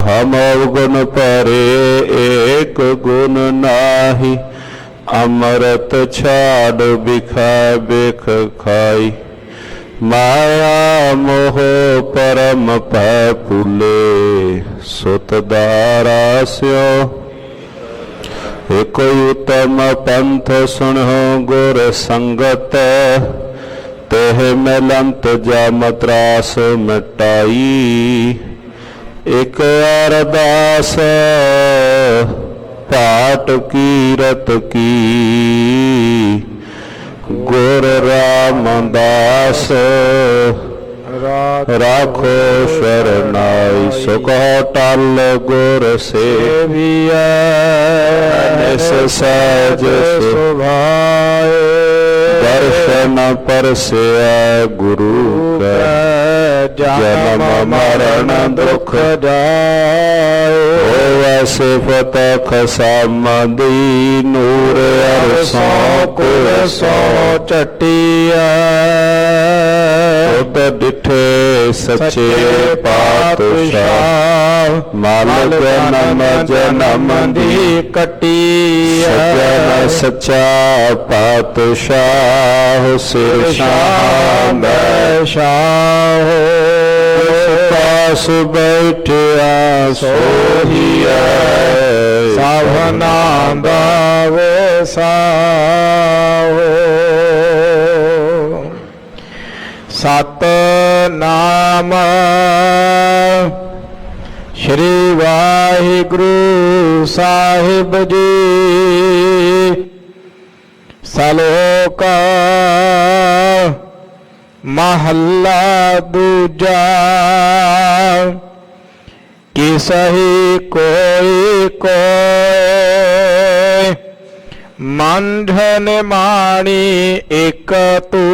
हम अवगुण परे एक गुण नाही, अमृत छाड़ बिखा बिख खाई। माया मोह परम फूले, सुत दारास्यो एक उत्तम पंथ सुनो गुर संगत। तेह मिलंत जाम त्रास मिटाई, एक अरदास पाठ कीरत की। गुर रामदास राखो शरणाई, सुख टल गुर सेविया निस सहज सुभाए। दर्शन परसिया गुरु का, जन्म मरण दुख जाए। होवे सिफत खसामदी, नूर अरसों कुरसों चटिया। खुद डिठे सच्चे पातशाह, माल जन्म जन्म दी कटिया। सज्जन सच्चा पातशाह, सिर शाह मैं शाह। पास बैठिया सोहिया, सावना दावे साहो। सतनाम श्री वाहिगुरु साहिब जी। सलोक महला दूजा, किसही कोई कोय। मंधन माणी एक तू,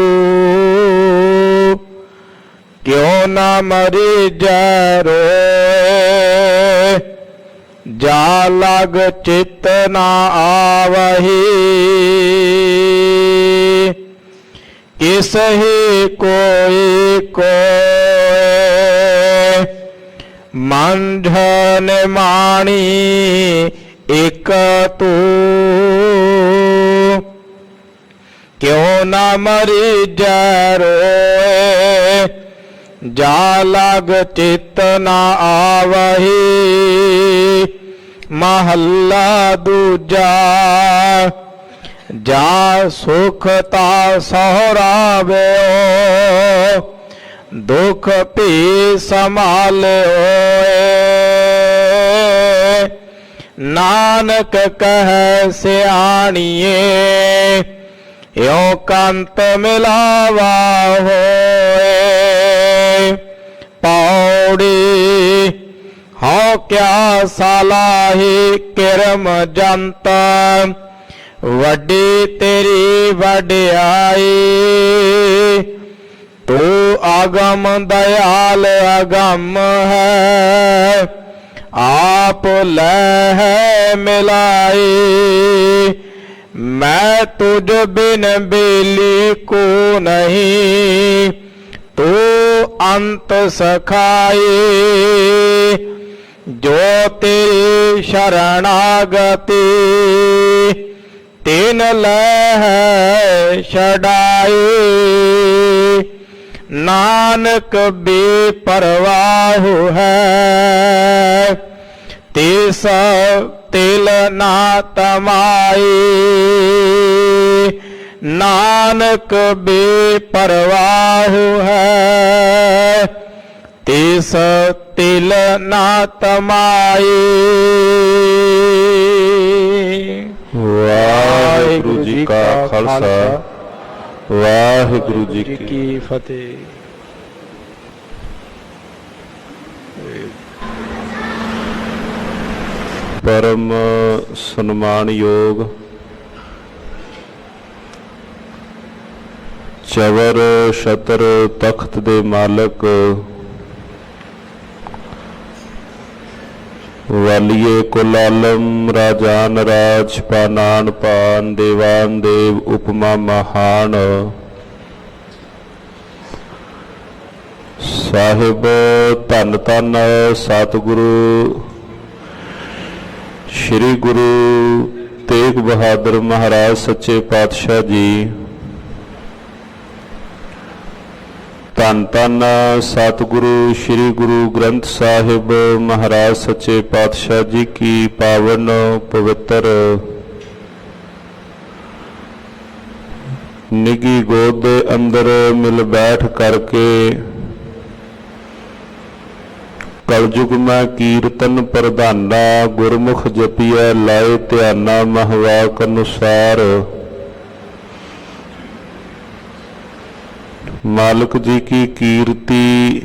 क्यों न मरी जरो। जा लग चित न आवही, किसही कोई कोय। मंधन माणी एक तू, क्यों न मरी जरोए। जा लग चित न आवही, महला दूजा। जा सुखता सोहरावे, दुख भी संभाले। नानक कह सियाणिए, यो कंत मिलावा होए। पौड़ी हो क्या सलाही किरम जनता, वड्डी तेरी वड्याई। तू अगम दयाल अगम है, आप लह मिलाई। मैं तुझ बिन बेली को नहीं, तू अंत सखाई। जो तेरी शरणागति, तीन लह छड़ाई। नानक बेपरवाह है, तिस तिल ना तमाई। नानक बेपरवाह है, तिस तिल ना तमाई। वाहिगुरु जी का खालसा, वाहिगुरु जी की फतेह। परम सन्मान योग चवर छतर तख्त दे मालक वालिए कुल आलम राजान राज पानान पान देवान देव उपमा महान ਸਾਹਿਬ। ਧੰਨ ਧੰਨ ਸਤਿਗੁਰੂ ਸ੍ਰੀ ਗੁਰੂ ਤੇਗ ਬਹਾਦਰ ਮਹਾਰਾਜ ਸੱਚੇ ਪਾਤਸ਼ਾਹ ਜੀ। ਧੰਨ ਧੰਨ ਸਤਿਗੁਰੂ ਸ੍ਰੀ ਗੁਰੂ ਗ੍ਰੰਥ ਸਾਹਿਬ ਮਹਾਰਾਜ ਸੱਚੇ ਪਾਤਸ਼ਾਹ ਜੀ ਕੀ ਪਾਵਨ ਪਵਿੱਤਰ ਨਿੱਘੀ ਗੋਦ ਦੇ ਅੰਦਰ ਮਿਲ ਬੈਠ ਕਰਕੇ ਕਲਯੁਗ ਮੈਂ ਕੀਰਤਨ ਪ੍ਰਧਾਨਾ ਗੁਰਮੁਖ ਜਪੀਐ ਲਾਏ ਧਿਆਨਾ ਮਹਵਾਕ ਅਨੁਸਾਰ। ਮਾਲਕ ਜੀ ਕੀ ਕੀਰਤੀ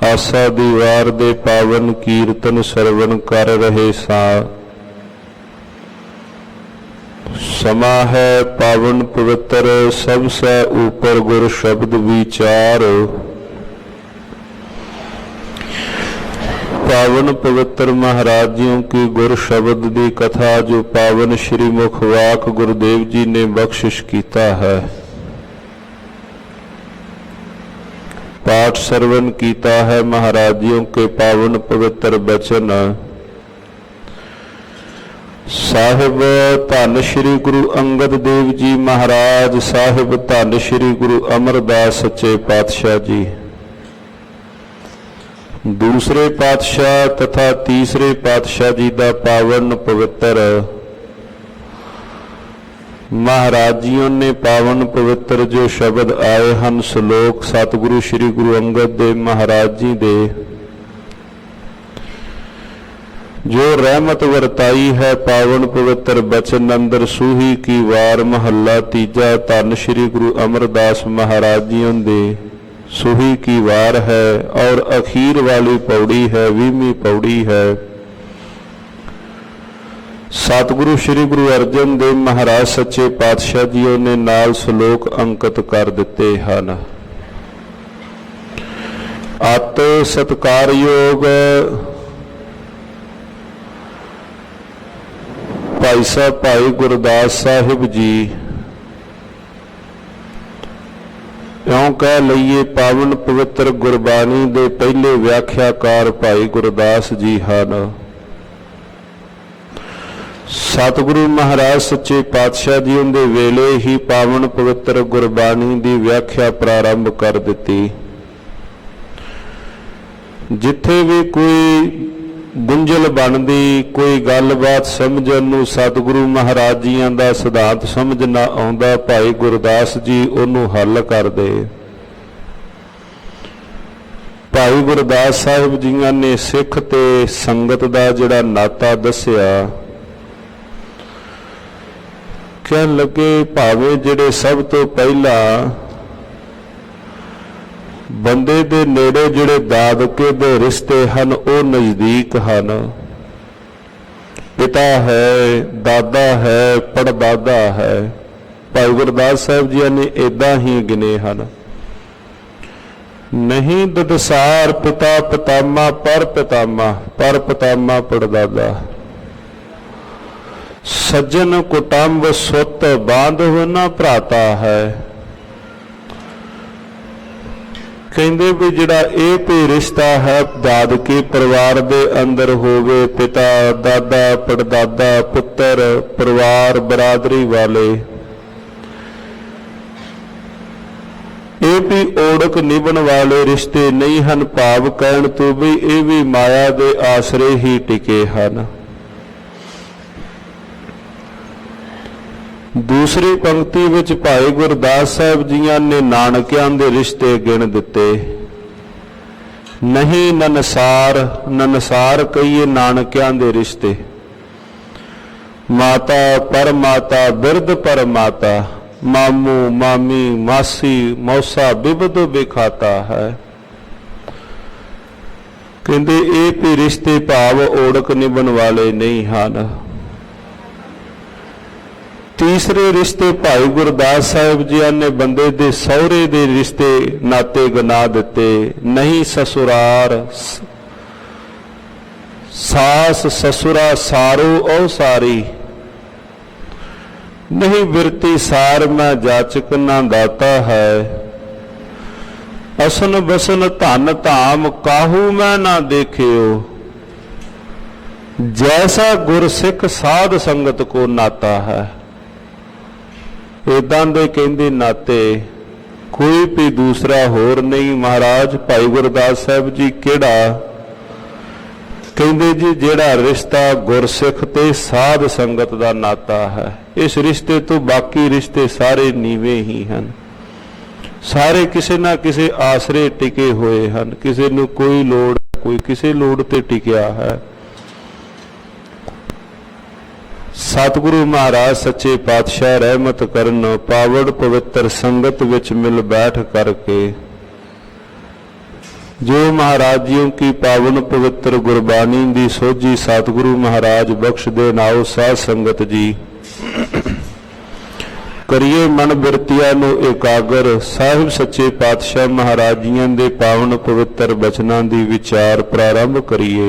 ਆਸਾ ਦੀ ਵਾਰ ਦੇ ਪਾਵਨ ਕੀਰਤਨ ਸਰਵਣ ਕਰ ਰਹੇ ਸਾਂ। ਸਮਾਂ ਹੈ ਪਾਵਨ ਪਵਿੱਤਰ ਸਭ ਸੇ ऊपर गुर शब्द विचार। पावन पवित्र महाराज जियों की गुर शब्द की कथा जो पावन श्री मुखवाक गुरुदेव जी ने बख्शिश किया है। पाठ सरवण किया है महाराजियों के पावन पवित्र बचन। साहिब धन श्री गुरु अंगद देव जी महाराज साहिब धन श्री गुरु अमरदास सच्चे पातशाह जी। दूसरे पातशाह तथा तीसरे पातशाह जी का पावन पवित्र महाराजियों ने पावन पवित्र जो शब्द आए हैं श्लोक सतगुरु श्री गुरु अंगद देव महाराज जी दे जो रहमत वरताई है पावन पवित्र बचन अंदर सूही की वार महला तीजा धन श्री गुरु अमरदास महाराज जी दे सूही की वार है और अखीर वाली पौड़ी है 20वीं पौड़ी है। सतगुरु श्री गुरु अर्जन देव महाराज सच्चे पातशाह जी ने नाल श्लोक अंकित कर दिते हैं। अत सत्कारयोग भाई साहब भाई गुरदास साहिब जी इउं कह लईए पावन पवित्र गुरबाणी दे पहले व्याख्याकार भाई गुरदास जी हैं। सतगुरु महाराज सच्चे पातशाह जी उनके वेले ही पावन पवित्र गुरबाणी की व्याख्या प्रारंभ कर दी। जिथे भी कोई गुंजल बनती कोई गलबात समझण नूं सतगुरु महाराज जियां दा सिद्धांत समझ ना आउंदा भाई गुरदास जी उहनूं हल कर दे। भाई गुरदास साहिब जियां ने सिख ते संगत दा जिहड़ा नाता दस्सिया कहण लगे भावें जिहड़े सब तो पहला बंदे दे नेड़े जिहड़े दादके दे रिश्ते हैं वो नज़दीक हैं। पिता है दादा है पड़दादा है। भाई गुरदास साहिब जी ने इदां ही गिने हैं। नहीं ददसार पिता पितामा पर पितामा पड़दादा। सज्जन कुटुंब सुत बांधव न भराता है। कहते भी जिहड़ा ये भी रिश्ता है दादके परिवार दे अंदर होवे पिता दादा पड़दादा पुत्र परिवार बरादरी वाले ये भी ओढ़क निभण वाले रिश्ते नहीं हैं। भाव कहण तो भी ये भी माया दे आसरे ही टिके हैं। दूसरी पंक्ति विच भाई गुरदास साहिब जियां ने नानकियां दे रिश्ते गिण दिते। नहीं ननसार कहिए नानकियां दे रिश्ते। माता परमाता बिरद परमाता मामू मामी मासी मौसा बिबद बिखाता है। कहते ये भी रिश्ते भाव ओढ़क निभण वाले नहीं हैं। तीसरे रिश्ते भाई गुरदास साहिब जी ने बंदे दे सौरे दे रिश्ते नाते गना दिते। नहीं ससुरार सास ससुरा सारो ओ सारी। नहीं बिरती सार मैं जाचक ना दाता है। असन बसन धन धाम काहू मैं ना देखियो, जैसा गुरसिख साध संगत को नाता है। इदां दे कहंदे नाते कोई भी दूसरा होर नहीं। महाराज भाई गुरदास साहब जी केड़ा कहंदे जी जेड़ा रिश्ता गुरसिख ते साध संगत दा नाता है, इस रिश्ते तो बाकी रिश्ते सारे नीवे ही हैं। सारे किसी ना किसी आसरे टिके हुए हैं। किसी नूं कोई लोड़, कोई किसी लोड़ ते टिकिया है। सतगुरु महाराज सच्चे पातशाह रहमत करन पावड़ पवित्र संगत विच मिल बैठ करके जो महाराज जियों की पावन पवित्र गुरबाणी दी सोझी सतगुरु महाराज बख्श दे नाओ साध संगत जी। करिए मन बिरतिया नूं एकागर साहिब सच्चे पातशाह महाराज जियां दे पावन पवित्र बचनां दी विचार प्रारंभ करिए।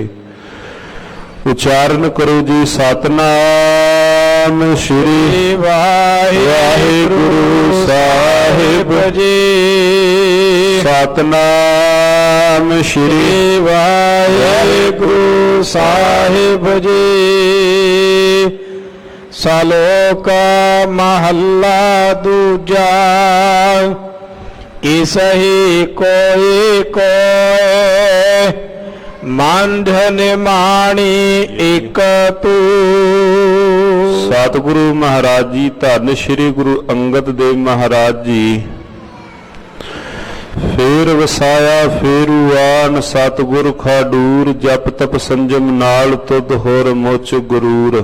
उच्चारण करो जी। सतनाम श्री वाहिगुरु साहिब जी। सतनाम श्री वाहिगुरु साहिब जी। सलोक महला दूजा, इसही कोई कोय मांझन माणी एक तू। सतगुरु महाराज जी धन श्री गुरु अंगद देव महाराज जी फेर वसाया फेरुआन सतगुर खाडूर जप तप संजम नाल तुद होर मुच गुरूर।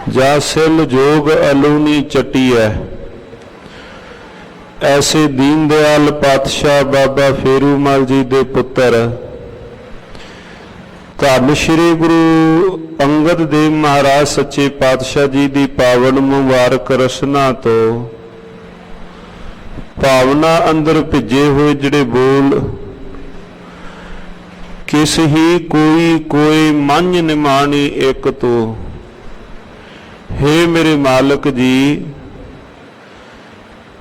जा सिल जोग अलूनी चटी है, ऐसे दीन दयाल पातशाह बाबा फेरूमल जी दे पुत्र धन श्री गुरु अंगद देव महाराज सच्चे पातशाह जी दी पावन मुबारक रसना तो भावना अंदर भिजे हुए जिहड़े बोल किस ही कोई कोई मंझ निमाणी एक तो। हे मेरे मालक जी,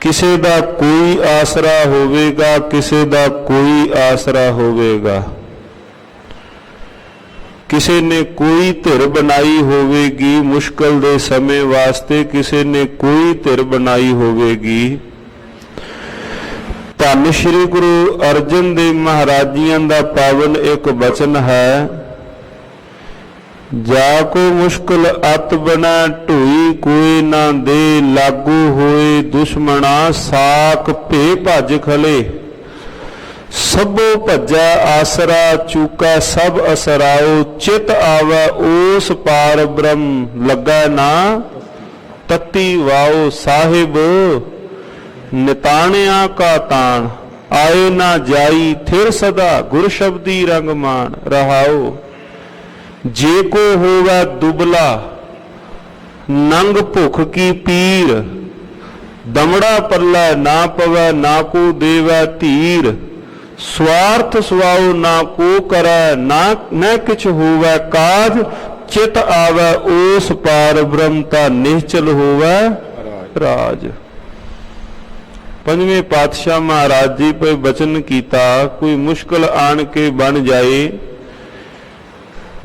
किसे दा कोई आसरा होवेगा, किसे दा कोई आसरा होवेगा। किसी ने कोई धिर बनाई होवेगी मुश्किल दे समय वास्ते, किसी ने कोई धिर बनाई होवेगी। धन श्री गुरु अर्जन देव महाराजियां दा पावन एक वचन है, जाको मुश्किल अत बना ढोई कोई ना दे, लागू होए दुश्मना साक भे भज खले। सबो भज्जा आसरा चूका सब असराओ, चित आवा ओस पार ब्रह्म लगा ना तत्ती वाओ। साहिब निताणिया का ताण आए ना जाई, थिर सदा गुर शब्दी रंग मान रहाओ। जे को होवे दुबला नंग भुख की पीर, दमड़ा पल्ला ना पवै ना को देवै धीर। स्वार्थ सुआओ ना को करै ना न किछ होवै काज, चित आवे ओस पार ब्रह्मता निश्चल होवै राज। पंजवें पातशाह महाराज जी पे वचन कीता, कोई मुश्किल आन के बन जाए,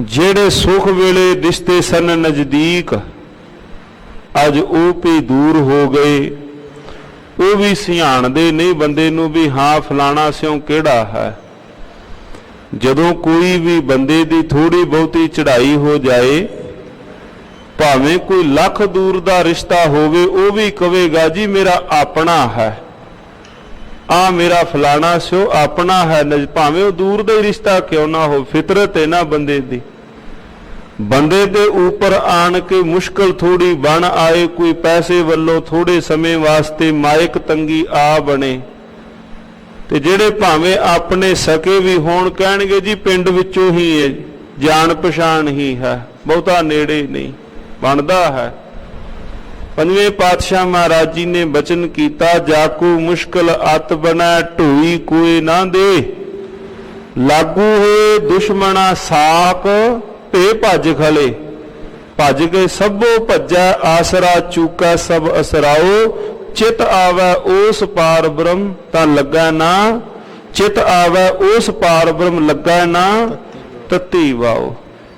जेड़े सुख वेले रिश्ते सन नजदीक अज वो भी दूर हो गए। वो भी सियाणदे नहीं बंदे नूं भी हाँ फलाना स्यों केड़ा है। जदों कोई भी बंदे दी थोड़ी बहुती चढ़ाई हो जाए, भावें कोई लख दूर दा रिश्ता होवे, वो भी कहेगा जी मेरा अपना है, आ मेरा फलाना स्यो अपना है। भावें वो दूर दा ही रिश्ता क्यों ना हो, फितरत है ना बंदे दी। बंदे दे ऊपर आन के मुश्किल थोड़ी बन आए, कोई पैसे वालों थोड़े समय वास्ते मायक तंगी आ बने, ते जेड़े भावें अपने सके भी होण कहणगे जी पिंड विचों ही है, जान पछाण ही है, बहुता नेड़े नहीं बनदा है। पंजवें पातशाह महाराज जी ने बचन कीता, जाकू मुश्किल अत बना ढोई कोई ना दे, लागू होए दुश्मना साक भे भज खले। भज के सबो भज्जा आसरा चूका सब असराओ, चित आवै ओस पार ब्रह्म तां लग्गै ना, चित आवै ओस पार ब्रह्म लग्गै ना तत्ती वाओ।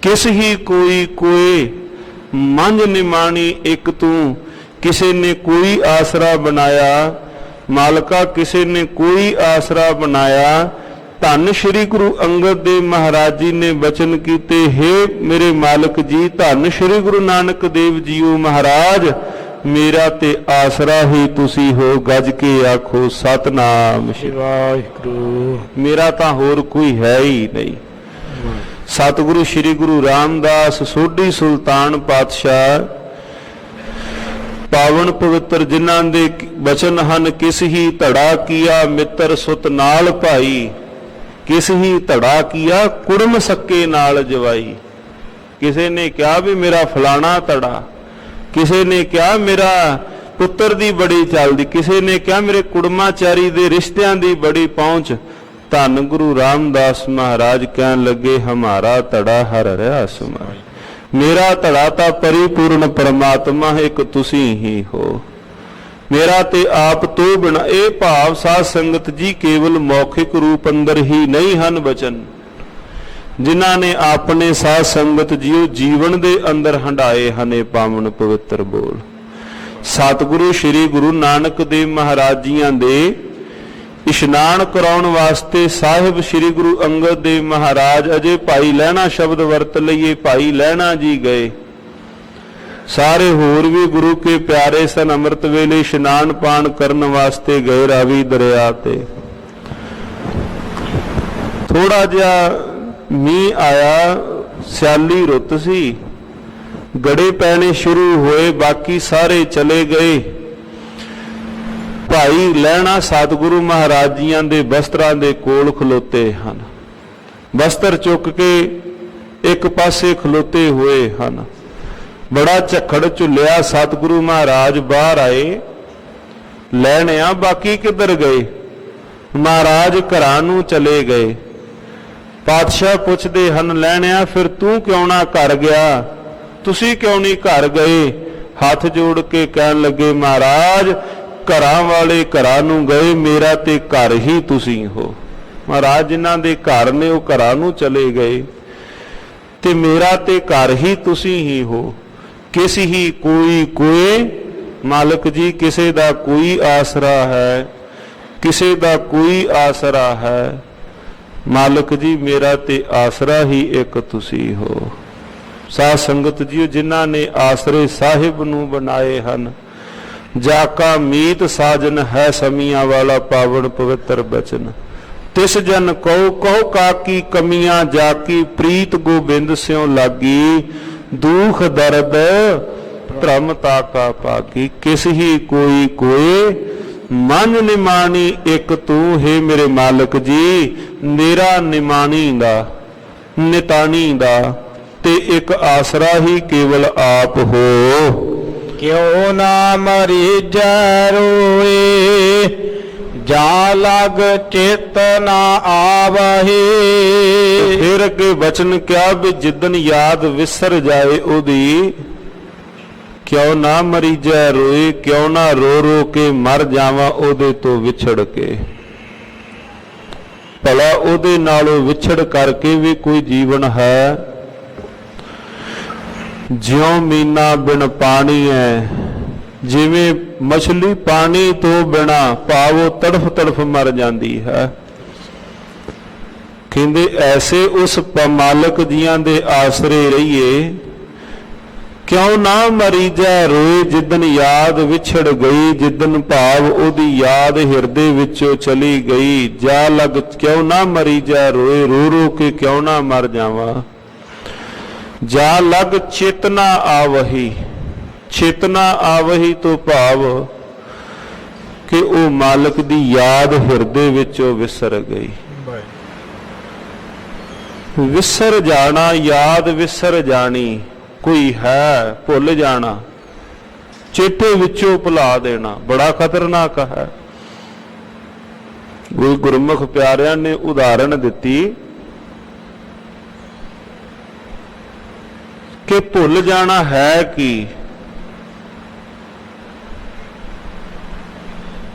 किस ही कोई कोय मंझ निमाणी एक तू, किसी ने कोई आसरा बनाया मालका, किसी ने कोई आसरा बनाया। धन श्री गुरु अंगद देव महाराज जी ने बचन कीते, हे मेरे मालिक जी, धन श्री गुरु नानक देव जीओ महाराज, मेरा ते आसरा ही तुसी हो। गज के आखो सतनाम श्री वाहिगुरू, मेरा तां होर कोई है ही नहीं। सतगुरु श्री गुरु रामदास सोढी सुल्तान पातशाह पावन पवित्र जिन्हां दे बचन हन, किस ही धड़ा किया मित्र सुत नाल भाई, किस ही धड़ा किया कुड़म सक्के नाल जवाई। किसी ने कहा भी मेरा फलाना धड़ा, किसी ने कहा मेरा पुत्र दी बड़ी चलदी, किसी ने कहा मेरे कुड़माचारी दे रिश्तियां दी बड़ी पहुंच। धन गुरु रामदास महाराज कहन लगे, हमारा धड़ा हर रहा सुमार, मेरा धड़ा ता परिपूर्ण परमात्मा एक तुसी ही हो। मेरा ते आप तो बिना ए भाव साध संगत जी केवल मौखिक रूप अंदर ही नहीं हन बचन, जिन्हां ने अपने साध संगत जीओ जीवन दे अंदर हंडाए हने पावन पवित्र बोल। सतगुरु श्री गुरु नानक देव महाराज जियां दे इशनान कराउण वास्ते साहिब श्री गुरु अंगद देव महाराज अजे भाई लहणा शब्द वरत लईए भाई लहणा जी गए। सारे होर भी गुरु के प्यारे सन अमृत वेले इशनान पान करन वास्ते गए रावी दरिया ते। थोड़ा जिहा मीह आया, सियाली रुत सी, गड़े पैने शुरू होए, बाकी सारे चले गए। भाई लहणा सतगुरु महाराज जियां दे वस्त्रां दे कोल खलोते हन, वस्त्र चुक के एक पासे खलोते हुए हन। बड़ा झक्खड़ झुलिया, सतगुरु महाराज बाहर आए, लहणिया बाकी किधर गए? महाराज घरां नूं चले गए। पातशाह पुछदे हन, लहणिया फिर तू क्यों ना घर गया, तुसी क्यों नहीं घर गए? हाथ जोड़ के कहन लगे, महाराज घरां वाले घरां नूं गए, मेरा ते घर ही तुसी हो। महाराज जिन्हां दे घर ने वो घरां नूं चले गए ते मेरा ते घर ही तुसी ही हो। किस ही कोई कोय मालिक जी, किसे दा कोई आसरा है, किसे दा कोई आसरा है। मालिक जी मेरा ते आसरा ही एक तुसी हो। साध संगत जी जिन्हां ने आसरे साहिब नूं बनाए हन, जाका मीत साजन है समिया वाला पावन पवित्र बचन। तिस जन कहो कहो काकी कमियां, जाकी प्रीत गोबिंद स्यों लागी, दुख दर्द भ्रम ताका पाकी। किस ही कोई कोय मन निमानी एक तू, हे मेरे मालिक जी मेरा निमानी दा नितानी दा ते एक आसरा ही केवल आप हो। क्यों ना मरीज रोए, जा लग चित ना आवहे। फिर अगे वचन क्या भी जिदन याद विसर जाए ओदी, क्यों ना मरीजा रोए, क्यों ना रो रो के मर जावा ओदे तो विछड़ के। भला ओदे नालों विछड़ करके भी कोई जीवन है? ज्यों मीना बिन पानी है, जिवें मछली पानी तो बिना भावो तड़फ तड़फ मर जाती है। कहते ऐसे उस मालक जियां दे आसरे रहिए। क्यों ना मरीजा रोए, जिदन याद विछड़ गई, जिदन भाव ओदी याद हिरदे विचों चली गई। जा लग क्यों ना मरीजा रोए, रो रो के क्यों ना मर जावा। जा लग चेतना आवही, चेतना आवही तो भाव कि वो मालक दी याद हिरदे विचों विसर गई। विसर जाना, याद विसर जानी, कोई है भुल जाना, चेते विचों भुला देना बड़ा खतरनाक है। कोई गुरमुख प्यारियां ने उदाहरण दिती कि भुल जाना है कि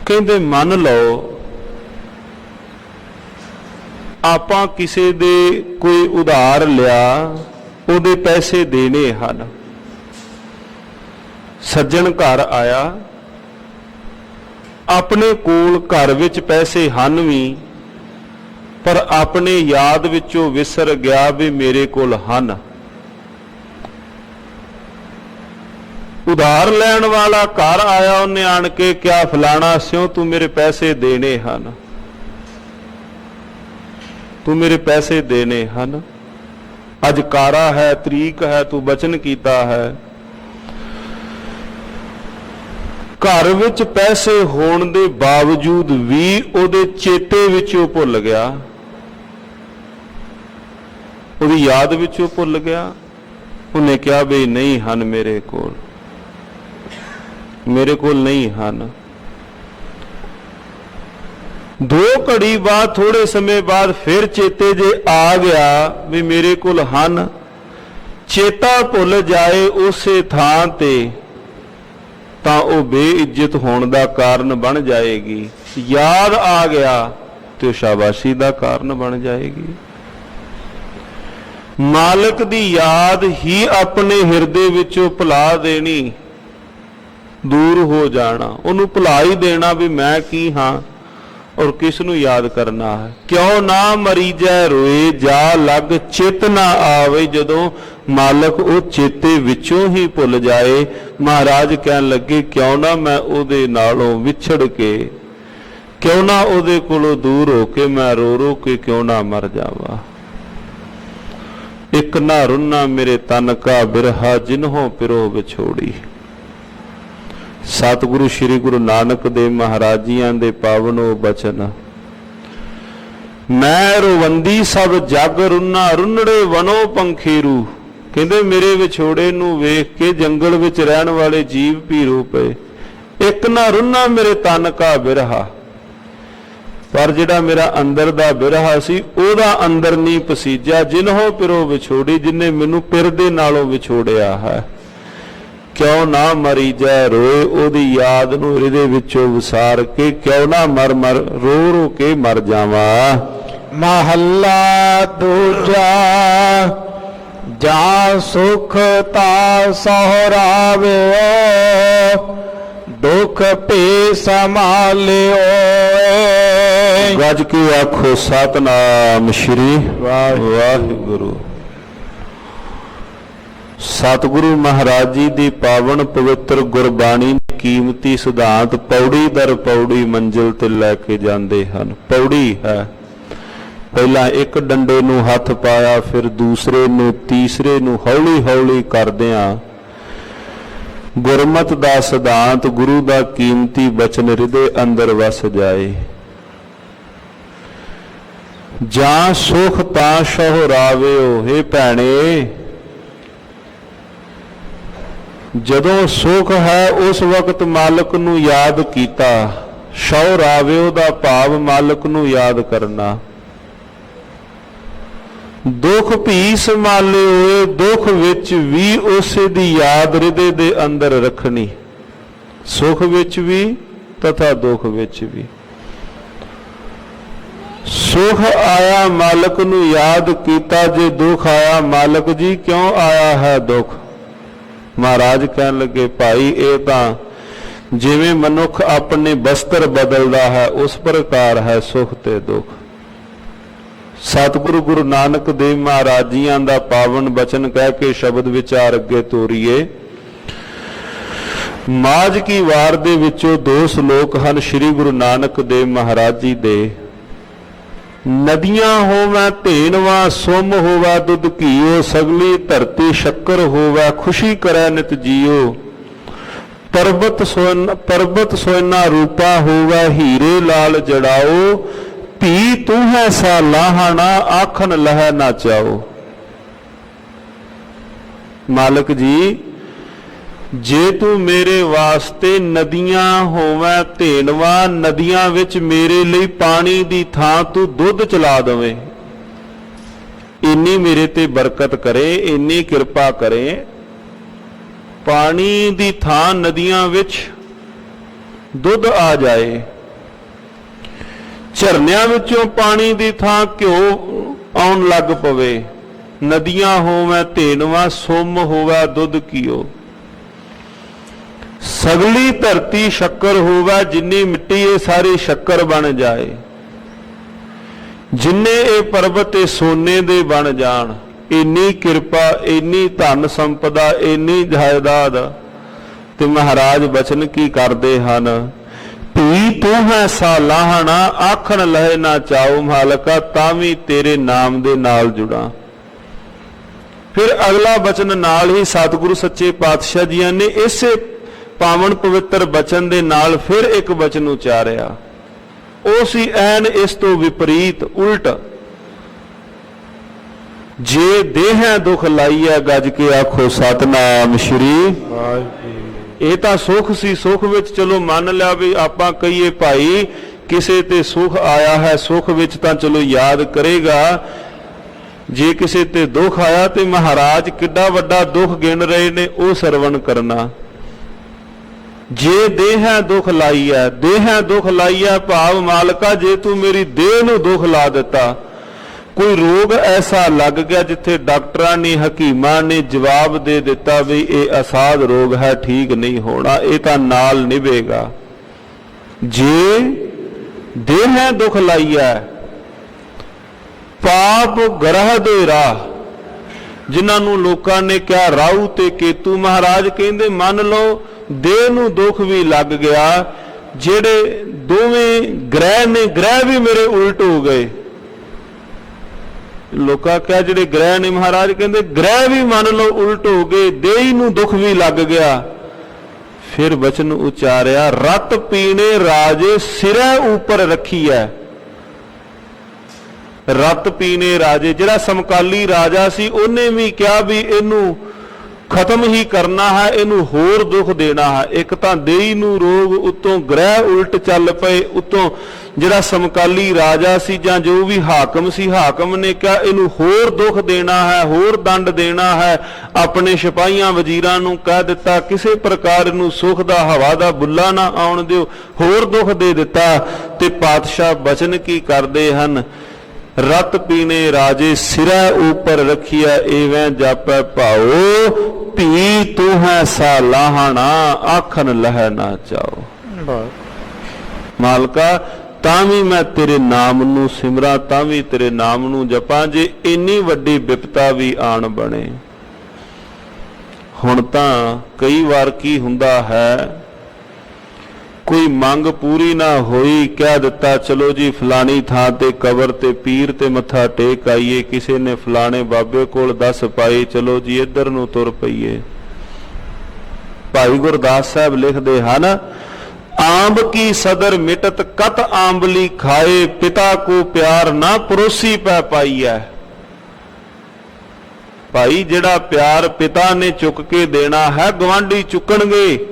ਕਹਿੰਦੇ ਮੰਨ ਲਓ ਆਪਾਂ ਕਿਸੇ ਦੇ ਕੋਈ ਉਧਾਰ ਲਿਆ, ਉਹਦੇ ਪੈਸੇ ਦੇਣੇ ਹਨ। ਸੱਜਣ ਘਰ ਆਇਆ, ਆਪਣੇ ਕੋਲ ਘਰ ਵਿੱਚ ਪੈਸੇ ਹਨ ਵੀ, ਪਰ ਆਪਣੇ ਯਾਦ ਵਿੱਚੋਂ ਵਿਸਰ ਗਿਆ ਵੀ ਮੇਰੇ ਕੋਲ ਹਨ। ਉਧਾਰ ਲੈਣ ਵਾਲਾ ਘਰ ਆਇਆ, ਉਹਨੇ ਆਣ ਕੇ ਕਿਹਾ ਫਲਾਣਾ ਸਿਓ ਤੂੰ ਮੇਰੇ ਪੈਸੇ ਦੇਣੇ ਹਨ, ਤੂੰ ਮੇਰੇ ਪੈਸੇ ਦੇਣੇ ਹਨ, ਅੱਜ ਕਾਰਾ ਹੈ, ਤਰੀਕ ਹੈ, ਤੂੰ ਬਚਨ ਕੀਤਾ ਹੈ। ਘਰ ਵਿੱਚ ਪੈਸੇ ਹੋਣ ਦੇ ਬਾਵਜੂਦ ਵੀ ਉਹਦੇ ਚੇਤੇ ਵਿੱਚੋਂ ਭੁੱਲ ਗਿਆ, ਉਹਦੀ ਯਾਦ ਵਿੱਚੋਂ ਭੁੱਲ ਗਿਆ। ਉਹਨੇ ਕਿਹਾ ਵੀ ਨਹੀਂ ਹਨ ਮੇਰੇ ਕੋਲ, ਮੇਰੇ ਕੋਲ ਨਹੀਂ ਹਨ। ਦੋ ਘੜੀ ਬਾਅਦ, ਥੋੜੇ ਸਮੇਂ ਬਾਅਦ ਫਿਰ ਚੇਤੇ ਜੇ ਆ ਗਿਆ ਵੀ ਮੇਰੇ ਕੋਲ ਹਨ, ਚੇਤਾ ਭੁੱਲ ਜਾਏ ਉਸੇ ਥਾਂ ਤੇ, ਤਾਂ ਉਹ ਬੇਇੱਜ਼ਤ ਹੋਣ ਦਾ ਕਾਰਨ ਬਣ ਜਾਏਗੀ। ਯਾਦ ਆ ਗਿਆ ਤੇ ਉਹ ਸ਼ਾਬਾਸ਼ੀ ਦਾ ਕਾਰਨ ਬਣ ਜਾਏਗੀ। ਮਾਲਕ ਦੀ ਯਾਦ ਹੀ ਆਪਣੇ ਹਿਰਦੇ ਵਿੱਚੋਂ ਭੁਲਾ ਦੇਣੀ, ਦੂਰ ਹੋ ਜਾਣਾ, ਉਹਨੂੰ ਭੁਲਾ ਹੀ ਦੇਣਾ ਵੀ ਮੈਂ ਕੀ ਹਾਂ ਔਰ ਕਿਸ ਨੂੰ ਯਾਦ ਕਰਨਾ ਹੈ। ਕਿਉਂ ਨਾ ਮਰੀਜੈ ਰੋਏ, ਜਾ ਲੱਗ ਚਿਤ ਨਾ ਆਵੇ। ਜਦੋਂ ਮਾਲਕ ਉਹ ਚੇਤੇ ਵਿੱਚੋਂ ਹੀ ਭੁੱਲ ਜਾਏ, ਮਹਾਰਾਜ ਕਹਿਣ ਲੱਗੇ ਕਿਉਂ ਨਾ ਮੈਂ ਉਹਦੇ ਨਾਲੋਂ ਵਿਛੜ ਕੇ, ਕਿਉਂ ਨਾ ਉਹਦੇ ਕੋਲੋਂ ਦੂਰ ਹੋ ਕੇ ਮੈਂ ਰੋ ਰੋ ਕੇ ਕਿਉਂ ਨਾ ਮਰ ਜਾਵਾਂ। ਇੱਕ ਨਾ ਰੁੰਨਾ ਮੇਰੇ ਤਨ ਕਾ ਬਿਰਹਾ, ਜਿਨਹੋਂ ਪਿਰੋ ਵਿਛੋੜੀ। ਸਤਿਗੁਰੂ ਸ੍ਰੀ ਗੁਰੂ ਨਾਨਕ ਦੇਵ ਮਹਾਰਾਜ ਜੀਆਂ ਦੇ ਪਾਵਨੋ ਬਚਨ। ਮੈਂ ਰੋਵੰਦੀ ਸਭ ਜਗ ਰੁੰਨਾ, ਰੁੰਨੜੇ ਵਨੋ ਪੰਖੀਰੂ। ਕਹਿੰਦੇ ਮੇਰੇ ਵਿਛੋੜੇ ਨੂੰ ਵੇਖ ਕੇ ਜੰਗਲ ਵਿੱਚ ਰਹਿਣ ਵਾਲੇ ਜੀਵ ਵੀ ਰੋ ਪਏ। ਇੱਕ ਨਾ ਰੁੰਨਾ ਮੇਰੇ ਤਨ ਕਾ ਬਿਰਹਾ, ਪਰ ਜਿਹੜਾ ਮੇਰਾ ਅੰਦਰ ਦਾ ਬਿਰਹਾ ਸੀ ਉਹਦਾ ਅੰਦਰ ਨਹੀਂ ਪਸੀਜਾ। ਜਿਨਹੋਂ ਪਿਰੋ ਵਿਛੋੜੀ, ਜਿਨੇ ਮੈਨੂੰ ਪਿਰ ਦੇ ਨਾਲੋਂ ਵਿਛੋੜਿਆ ਹੈ। ਕਿਉਂ ਨਾ ਮਰੀ ਜੈ ਰੋਏ, ਉਹਦੀ ਯਾਦ ਨੂੰ ਹਿਰਦੇ ਵਿੱਚੋਂ ਵਿਸਾਰ ਕੇ ਕਿਉਂ ਨਾ ਮਰ ਮਰ ਰੋ ਰੋ ਕੇ ਮਰ ਜਾਵਾਂ। ਮਹੱਲਾ ਦੂਜਾ। ਜਾਂ ਸੁਖ ਤਾ ਸਹੁਰਾਵਿਓ, ਦੁਖ ਭੇ ਸੰਭਾਲਿਓ। ਗੱਜ ਕੇ ਆਖੋ ਸਤਿਨਾਮ ਸ਼੍ਰੀ ਵਾਹਿਗੁਰੂ। ਸਤਿਗੁਰੂ ਮਹਾਰਾਜ ਜੀ ਦੀ ਪਾਵਨ ਪਵਿੱਤਰ ਗੁਰਬਾਣੀ ਕੀਮਤੀ ਸਿਧਾਂਤ ਪੌੜੀ ਦਰ ਪੌੜੀ ਮੰਜ਼ਿਲ ਤੇ ਲੈ ਕੇ ਜਾਂਦੇ ਹਨ। ਪੌੜੀ ਹੈ, ਪਹਿਲਾਂ ਇੱਕ ਡੰਡੇ ਨੂੰ ਹੱਥ ਪਾਇਆ, ਫਿਰ ਦੂਸਰੇ ਨੂੰ, ਤੀਸਰੇ ਨੂੰ, ਹੌਲੀ ਹੌਲੀ ਕਰਦਿਆਂ ਗੁਰਮਤਿ ਦਾ ਸਿਧਾਂਤ, ਗੁਰੂ ਦਾ ਕੀਮਤੀ ਬਚਨ ਹਿਰਦੇ ਅੰਦਰ ਵਸ ਜਾਏ। ਜਾਂ ਸੁਖ ਤਾਂ ਸਹੁਰਾਵਿਓ। ਹੇ ਭੈਣੇ, ਜਦੋਂ ਸੁਖ ਹੈ ਉਸ ਵਕਤ ਮਾਲਕ ਨੂੰ ਯਾਦ ਕੀਤਾ। ਸਹੁਰਾਵਿਓ ਦਾ ਭਾਵ ਮਾਲਕ ਨੂੰ ਯਾਦ ਕਰਨਾ। ਦੁੱਖ ਭੀ ਸੰਭਾਲਿਓ, ਦੁੱਖ ਵਿੱਚ ਵੀ ਉਸੇ ਦੀ ਯਾਦ ਹਿਰਦੇ ਦੇ ਅੰਦਰ ਰੱਖਣੀ। ਸੁਖ ਵਿੱਚ ਵੀ ਤਥਾ ਦੁੱਖ ਵਿੱਚ ਵੀ। ਸੁਖ ਆਇਆ ਮਾਲਕ ਨੂੰ ਯਾਦ ਕੀਤਾ, ਜੇ ਦੁੱਖ ਆਇਆ ਮਾਲਕ ਜੀ ਕਿਉਂ ਆਇਆ ਹੈ ਦੁੱਖ। ਮਹਾਰਾਜ ਕਹਿਣ ਲੱਗੇ ਭਾਈ ਇਹ ਤਾਂ ਜਿਵੇਂ ਮਨੁੱਖ ਆਪਣੇ ਬਸਤਰ ਬਦਲਦਾ ਹੈ ਉਸ ਪ੍ਰਕਾਰ ਹੈ ਸੁਖ ਤੇ ਦੁੱਖ। ਸਤਿਗੁਰੂ ਗੁਰੂ ਨਾਨਕ ਦੇਵ ਮਹਾਰਾਜ ਜੀਆਂ ਦਾ ਪਾਵਨ ਬਚਨ ਕਹਿ ਕੇ ਸ਼ਬਦ ਵਿਚਾਰ ਅੱਗੇ ਤੋਰੀਏ। ਮਾਝ ਕੀ ਵਾਰ ਦੇ ਵਿੱਚੋਂ ਦੋ ਸ਼ਲੋਕ ਹਨ ਸ੍ਰੀ ਗੁਰੂ ਨਾਨਕ ਦੇਵ ਮਹਾਰਾਜ ਜੀ ਦੇ। ਨਦੀਆਂ ਹੋਵੈ ਧੇਨਵਾ, ਸੁਮ ਹੋਵੈ ਦੁੱਧ ਘੀਓ, ਸਗਲੀ ਧਰਤੀ ਸ਼ੱਕਰ ਹੋਵੈ, ਖੁਸ਼ੀ ਕਰੈ ਨਿਤ ਜੀਓ। ਪਰਬਤ ਸੋਇਨਾ ਰੂਪਾ ਹੋਵੈ, ਹੀਰੇ ਲਾਲ ਜੜਾਓ, ਧੀ ਤੂੰ ਹੈ ਸਾ ਲਾਹਣਾ, ਆਖਣ ਲਹੈ ਨਾ ਚਾਓ। ਮਾਲਕ ਜੀ, ਜੇ ਤੂੰ ਮੇਰੇ ਵਾਸਤੇ ਨਦੀਆਂ ਹੋਵੈ ਧੇਨਵਾ, ਨਦੀਆਂ ਵਿੱਚ ਮੇਰੇ ਲਈ ਪਾਣੀ ਦੀ ਥਾਂ ਤੂੰ ਦੁੱਧ ਚਲਾ ਦਵੇਂ, ਇੰਨੀ ਮੇਰੇ ਤੇ ਬਰਕਤ ਕਰੇ, ਇੰਨੀ ਕਿਰਪਾ ਕਰੇ, ਪਾਣੀ ਦੀ ਥਾਂ ਨਦੀਆਂ ਵਿੱਚ ਦੁੱਧ ਆ ਜਾਏ। ਝਰਨਿਆਂ ਵਿੱਚੋਂ ਪਾਣੀ ਦੀ ਥਾਂ ਘਿਓ ਆਉਣ ਲੱਗ ਪਵੇ, ਨਦੀਆਂ ਹੋਵੇ ਧੇਨਵਾ, ਸੁੰਮ ਹੋਵੇ ਦੁੱਧ ਕੀਓ। ਸਗਲੀ ਧਰਤੀ ਸ਼ੱਕਰ ਹੋਵੇ, ਜਿੰਨੀ ਮਿੱਟੀ ਇਹ ਸਾਰੀ ਸ਼ੱਕਰ ਬਣ ਜਾਏ। ਜਿੰਨੇ ਇਹ ਪਰਬਤ ਇਹ ਸੋਨੇ ਦੇ ਬਣ ਜਾਣ। ਇੰਨੀ ਕਿਰਪਾ, ਇੰਨੀ ਧਨ ਸੰਪਦਾ, ਇੰਨੀ ਜਾਇਦਾਦ। ਤੇ ਮਹਾਰਾਜ ਬਚਨ ਕੀ ਕਰਦੇ ਹਨ? ਧੀ ਤੂੰ ਹੈ ਸਾਲਾਹਣਾ, ਆਖਣ ਲਹੇ ਨਾ ਚਾਓ ਮਾਲਕਾ, ਤਾਂ ਵੀ ਤੇਰੇ ਨਾਮ ਦੇ ਨਾਲ ਜੁੜਾਂ। ਫਿਰ ਅਗਲਾ ਬਚਨ ਨਾਲ ਹੀ ਸਤਿਗੁਰੂ ਸੱਚੇ ਪਾਤਸ਼ਾਹ ਜੀਆਂ ਨੇ ਇਸੇ ਪਾਵਨ ਪਵਿੱਤਰ ਬਚਨ ਦੇ ਨਾਲ ਫਿਰ ਇੱਕ ਬਚਨ ਉਚਾਰਿਆ। ਉਹ ਸੀ ਐਨ ਇਸ ਤੋਂ ਵਿਪਰੀਤ, ਉਲਟ। ਜੇ ਦੇਹਾਂ ਦੁਖ ਲਾਈਐ, ਗੱਜ ਕੇ ਆਖੋ ਸਤਨਾਮ ਸ਼੍ਰੀ ਵਾਹਿਗੁਰੂ। ਇਹ ਤਾਂ ਸੁਖ ਸੀ, ਸੁਖ ਵਿੱਚ ਚਲੋ ਮੰਨ ਲਿਆ ਵੀ ਆਪਾਂ ਕਹੀਏ ਭਾਈ ਕਿਸੇ ਤੇ ਸੁਖ ਆਇਆ ਹੈ, ਸੁਖ ਵਿੱਚ ਤਾਂ ਚਲੋ ਯਾਦ ਕਰੇਗਾ। ਜੇ ਕਿਸੇ ਤੇ ਦੁੱਖ ਆਇਆ ਤੇ ਮਹਾਰਾਜ ਕਿੱਡਾ ਵੱਡਾ ਦੁੱਖ ਗਿਣ ਰਹੇ ਨੇ, ਉਹ ਸਰਵਣ ਕਰਨਾ। ਜੇ ਦੇਹਾਂ ਦੁਖ ਲਾਈਐ, ਦੇਹਾਂ ਦੁਖ ਲਾਈਐ ਭਾਵ ਮਾਲਕਾ ਜੇ ਤੂੰ ਮੇਰੀ ਦੇਹ ਨੂੰ ਦੁੱਖ ਲਾ ਦਿੱਤਾ, ਕੋਈ ਰੋਗ ਐਸਾ ਲੱਗ ਗਿਆ ਜਿੱਥੇ ਡਾਕਟਰਾਂ ਨੇ ਹਕੀਮਾਂ ਨੇ ਜਵਾਬ ਦੇ ਦਿੱਤਾ ਵੀ ਇਹ ਅਸਾਧ ਰੋਗ ਹੈ, ਠੀਕ ਨਹੀਂ ਹੋਣਾ, ਇਹ ਤਾਂ ਨਾਲ ਨਿਭੇਗਾ। ਜੇ ਦੇਹਾਂ ਦੁਖ ਲਾਈਐ ਪਾਪ ਗ੍ਰਹਿ ਦੇ ਰਾਹ, ਜਿਨ੍ਹਾਂ ਨੂੰ ਲੋਕਾਂ ਨੇ ਕਿਹਾ ਰਾਹੂ ਤੇ ਕੇਤੂ, ਮਹਾਰਾਜ ਕਹਿੰਦੇ ਮੰਨ ਲਓ ਦੇਹ ਨੂੰ ਦੁੱਖ ਵੀ ਲੱਗ ਗਿਆ, ਜਿਹੜੇ ਦੋਵੇਂ ਗ੍ਰਹਿ ਨੇ ਗ੍ਰਹਿ ਵੀ ਮੇਰੇ ਉਲਟ ਹੋ ਗਏ। ਲੋਕਾਂ ਕਿਹਾ ਜਿਹੜੇ ਗ੍ਰਹਿ ਨੇ, ਮਹਾਰਾਜ ਕਹਿੰਦੇ ਗ੍ਰਹਿ ਵੀ ਮੰਨ ਲਓ ਉਲਟ ਹੋ ਗਏ, ਦੇਹੀ ਨੂੰ ਦੁੱਖ ਵੀ ਲੱਗ ਗਿਆ। ਫਿਰ ਬਚਨ ਉਚਾਰਿਆ, ਰਤ ਪੀਣੇ ਰਾਜੇ ਸਿਰੇ ਉੱਪਰ ਰੱਖੀ ਹੈ। ਰਤ ਪੀਣੇ ਰਾਜੇ, ਜਿਹੜਾ ਸਮਕਾਲੀ ਰਾਜਾ ਸੀ ਉਹਨੇ ਵੀ ਕਿਹਾ ਵੀ ਇਹਨੂੰ ਖਤਮ ਹੀ ਕਰਨਾ ਹੈ, ਇਹਨੂੰ ਹੋਰ ਦੁੱਖ ਦੇਣਾ ਹੈ। ਇੱਕ ਤਾਂ ਦੇਹੀ ਨੂੰ ਰੋਗ, ਉੱਤੋਂ ਗ੍ਰਹਿ ਉਲਟ ਚੱਲ ਪਏ, ਉੱਤੋਂ ਜਿਹੜਾ ਸਮਕਾਲੀ ਰਾਜਾ ਸੀ ਜਾਂ ਜੋ ਵੀ ਹਾਕਮ ਸੀ, ਹਾਕਮ ਨੇ ਕਿਹਾ ਇਹਨੂੰ ਹੋਰ ਦੁੱਖ ਦੇਣਾ ਹੈ, ਹੋਰ ਦੰਡ ਦੇਣਾ ਹੈ। ਆਪਣੇ ਸਿਪਾਹੀਆਂ ਵਜ਼ੀਰਾਂ ਨੂੰ ਕਹਿ ਦਿੱਤਾ ਕਿਸੇ ਪ੍ਰਕਾਰ ਨੂੰ ਸੁੱਖ ਦਾ ਹਵਾ ਦਾ ਬੁੱਲਾ ਨਾ ਆਉਣ ਦਿਓ, ਹੋਰ ਦੁੱਖ ਦੇ ਦਿੱਤਾ। ਤੇ ਪਾਤਸ਼ਾਹ ਬਚਨ ਕੀ ਕਰਦੇ ਹਨ? ਰਤ ਪੀਣੇ ਰਾਜੇ ਸਿਰੇ ਉੱਪਰ ਰੱਖਿਆ, ਏਵੇਂ ਜਾਪੈ ਭਾਓ, ਧੀ ਤੂੰ ਹੈ ਸਾਲਾਹਣਾ, ਆਖਣ ਲਹੈ ਨਾ ਚਾਓ। ਮਾਲਕਾ ਤਾਂ ਵੀ ਮੈਂ ਤੇਰੇ ਨਾਮ ਨੂੰ ਸਿਮਰਾਂ, ਤਾਂ ਵੀ ਤੇਰੇ ਨਾਮ ਨੂੰ ਜਪਾਂ, ਜੇ ਇੰਨੀ ਵੱਡੀ ਵਿਪਤਾ ਵੀ ਆਣ ਬਣੇ। ਹੁਣ ਤਾਂ ਕਈ ਵਾਰ ਕੀ ਹੁੰਦਾ ਹੈ, ਕੋਈ ਮੰਗ ਪੂਰੀ ਨਾ ਹੋਈ, ਕਹਿ ਦਿੱਤਾ ਚਲੋ ਜੀ ਫਲਾਣੀ ਥਾਂ ਤੇ ਕਬਰ ਤੇ ਪੀਰ ਤੇ ਮੱਥਾ ਟੇਕ ਆਈਏ, ਕਿਸੇ ਨੇ ਫਲਾਣੇ ਬਾਬੇ ਕੋਲ 10 ਪਾਈ, ਚਲੋ ਜੀ ਇੱਧਰ ਨੂੰ ਤੁਰ ਪਈਏ। ਭਾਈ ਗੁਰਦਾਸ ਸਾਹਿਬ ਲਿਖਦੇ ਹਨ, ਆਂਬ ਕੀ ਸਦਰ ਮਿਟਤ ਕਤ ਆਂਬਲੀ ਖਾਏ, ਪਿਤਾ ਕੋ ਪਿਆਰ ਨਾ ਪਰੋਸੀ ਪੈ ਪਾਈਐ। ਭਾਈ ਜਿਹੜਾ ਪਿਆਰ ਪਿਤਾ ਨੇ ਚੁੱਕ ਕੇ ਦੇਣਾ ਹੈ, ਗਵਾਂਢੀ ਚੁੱਕਣਗੇ,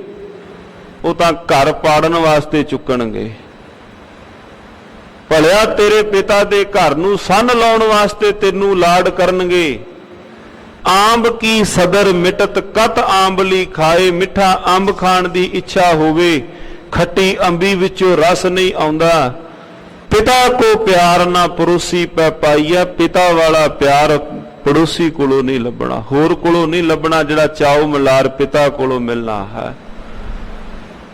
ਉਹ ਤਾਂ ਘਰ ਪਾੜਨ ਵਾਸਤੇ ਚੁੱਕਣਗੇ। ਭਲਿਆ ਤੇਰੇ ਪਿਤਾ ਦੇ ਘਰ ਨੂੰ ਸੰਨ ਲਾਉਣ ਵਾਸਤੇ ਤੈਨੂੰ ਲਾਡ ਕਰਨਗੇ। ਆਂਬ ਕੀ ਸਦਰ ਮਿਟਤ ਕਤ ਆਂਬਲੀ ਖਾਏ, ਮਿੱਠਾ ਅੰਬ ਖਾਣ ਦੀ ਇੱਛਾ ਹੋਵੇ, ਖੱਟੀ ਅੰਬੀ ਵਿੱਚੋਂ ਰਸ ਨਹੀਂ ਆਉਂਦਾ। ਪਿਤਾ ਕੋ ਪਿਆਰ ਨਾ ਪੜੋਸੀ ਪੈ ਪਾਈਆ, ਪਿਤਾ ਵਾਲਾ ਪਿਆਰ ਪੜੋਸੀ ਕੋਲੋਂ ਨਹੀਂ ਲੱਭਣਾ, ਹੋਰ ਕੋਲੋਂ ਨਹੀਂ ਲੱਭਣਾ, ਜਿਹੜਾ ਚਾਉ ਮਲਾਰ ਪਿਤਾ ਕੋਲੋਂ ਮਿਲਣਾ ਹੈ।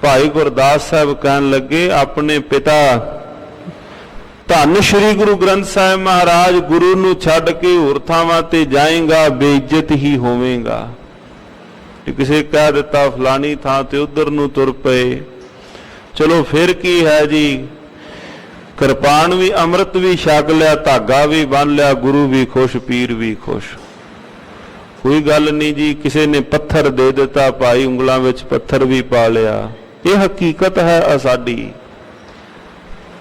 ਭਾਈ ਗੁਰਦਾਸ ਸਾਹਿਬ ਕਹਿਣ ਲੱਗੇ, ਆਪਣੇ ਪਿਤਾ ਧੰਨ ਸ਼੍ਰੀ ਗੁਰੂ ਗ੍ਰੰਥ ਸਾਹਿਬ ਮਹਾਰਾਜ, ਗੁਰੂ ਨੂੰ ਛੱਡ ਕੇ ਹੋਰ ਥਾਵਾਂ ਤੇ ਜਾਏਗਾ, ਬੇਇੱਜ਼ਤ ਹੀ ਹੋਵੇਗਾ। ਕਿਸੇ ਕਹਿ ਦਿੱਤਾ ਫਲਾਣੀ ਥਾਂ ਤੇ ਉਧਰ ਨੂੰ ਤੁਰ ਪਏ, ਚਲੋ ਫਿਰ ਕੀ ਹੈ ਜੀ, ਕਿਰਪਾਨ ਵੀ ਅੰਮ੍ਰਿਤ ਵੀ ਛਕ ਲਿਆ, ਧਾਗਾ ਵੀ ਬੰਨ ਲਿਆ, ਗੁਰੂ ਵੀ ਖੁਸ਼, ਪੀਰ ਵੀ ਖੁਸ਼, ਕੋਈ ਗੱਲ ਨਹੀਂ ਜੀ। ਕਿਸੇ ਨੇ ਪੱਥਰ ਦੇ ਦਿੱਤਾ, ਭਾਈ ਉਂਗਲਾਂ ਵਿੱਚ ਪੱਥਰ ਵੀ ਪਾ ਲਿਆ। ਇਹ ਹਕੀਕਤ ਹੈ, ਸਾਡੀ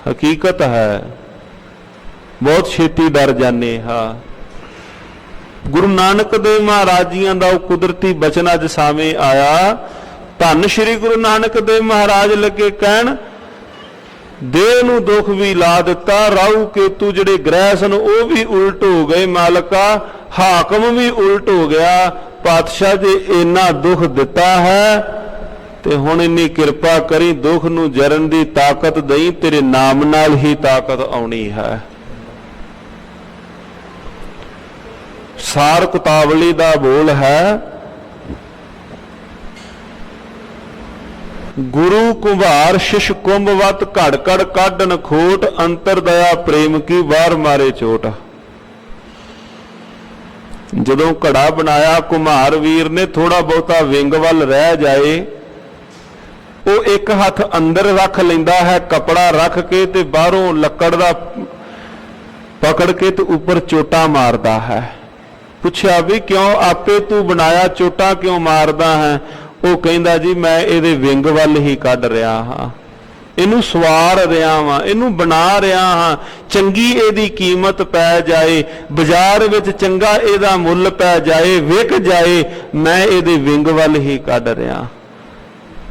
ਹਕੀਕਤ ਹੈ। ਬਹੁਤ ਛੇਤੀ ਡਰ ਜਾਂਦੇ ਹਾਂ। ਗੁਰੂ ਨਾਨਕ ਦੇਵ ਮਹਾਰਾਜ ਜੀਆਂ ਦਾ ਉਹ ਕੁਦਰਤੀ ਬਚਨ ਅੱਜ ਸਾਹਮਣੇ ਆਇਆ। ਧੰਨ ਸ਼੍ਰੀ ਗੁਰੂ ਨਾਨਕ ਦੇਵ ਮਹਾਰਾਜ ਲੱਗੇ ਕਹਿਣ, ਦੇਹ ਨੂੰ ਦੁੱਖ ਵੀ ਲਾ ਦਿੱਤਾ, ਰਾਹੂ ਕੇਤੂ ਜਿਹੜੇ ਗ੍ਰਹਿ ਸਨ ਉਹ ਵੀ ਉਲਟ ਹੋ ਗਏ। ਮਾਲਕਾ ਹਾਕਮ ਵੀ ਉਲਟ ਹੋ ਗਿਆ। ਪਾਤਸ਼ਾਹ ਜੇ ਇੰਨਾ ਦੁੱਖ ਦਿੱਤਾ ਹੈ ਤੇ ਹੁਣ ਇੰਨੀ ਕਿਰਪਾ ਕਰੀ, ਦੁੱਖ ਨੂੰ ਜਰਨ ਦੀ ਤਾਕਤ ਦਈ, ਤੇਰੇ ਨਾਮ ਨਾਲ ਹੀ ਤਾਕਤ ਆਉਣੀ ਹੈ। ਸਾਰ ਕੁਤਾਵਲੀ ਦਾ ਬੋਲ ਹੈ, ਗੁਰੂ ਕੁੰਭਾਰ ਸ਼ਿਸ਼ ਕੁੰਭਵਤ ਘੜ ਘੜ ਕਾਢਨ ਖੋਟ, ਅੰਤਰ ਦਇਆ ਪ੍ਰੇਮ ਕੀ ਵਾਰ ਮਾਰੇ ਚੋਟ। ਜਦੋਂ ਘੜਾ ਬਣਾਇਆ ਕੁੰਭਾਰ ਵੀਰ ਨੇ, ਥੋੜਾ ਬਹੁਤਾ ਵਿੰਗ ਵੱਲ ਰਹਿ ਜਾਏ, ਉਹ ਇੱਕ ਹੱਥ ਅੰਦਰ ਰੱਖ ਲੈਂਦਾ ਹੈ ਕਪੜਾ ਰੱਖ ਕੇ, ਤੇ ਬਾਹਰੋਂ ਲੱਕੜ ਦਾ ਪਕੜ ਕੇ ਤੇ ਉੱਪਰ ਚੋਟਾਂ ਮਾਰਦਾ ਹੈ। ਪੁੱਛਿਆ ਵੀ ਕਿਉਂ, ਆਪੇ ਤੂੰ ਬਣਾਇਆ, ਚੋਟਾਂ ਕਿਉਂ ਮਾਰਦਾ ਹੈ? ਉਹ ਕਹਿੰਦਾ ਜੀ ਮੈਂ ਇਹਦੇ ਵਿੰਗ ਵੱਲ ਹੀ ਕੱਢ ਰਿਹਾ ਹਾਂ, ਇਹਨੂੰ ਸਵਾਰ ਰਿਹਾ ਵਾਂ, ਇਹਨੂੰ ਬਣਾ ਰਿਹਾ ਹਾਂ, ਚੰਗੀ ਇਹਦੀ ਕੀਮਤ ਪੈ ਜਾਏ, ਬਾਜ਼ਾਰ ਵਿੱਚ ਚੰਗਾ ਇਹਦਾ ਮੁੱਲ ਪੈ ਜਾਏ, ਵਿਕ ਜਾਏ, ਮੈਂ ਇਹਦੇ ਵਿੰਗ ਵੱਲ ਹੀ ਕੱਢ ਰਿਹਾ।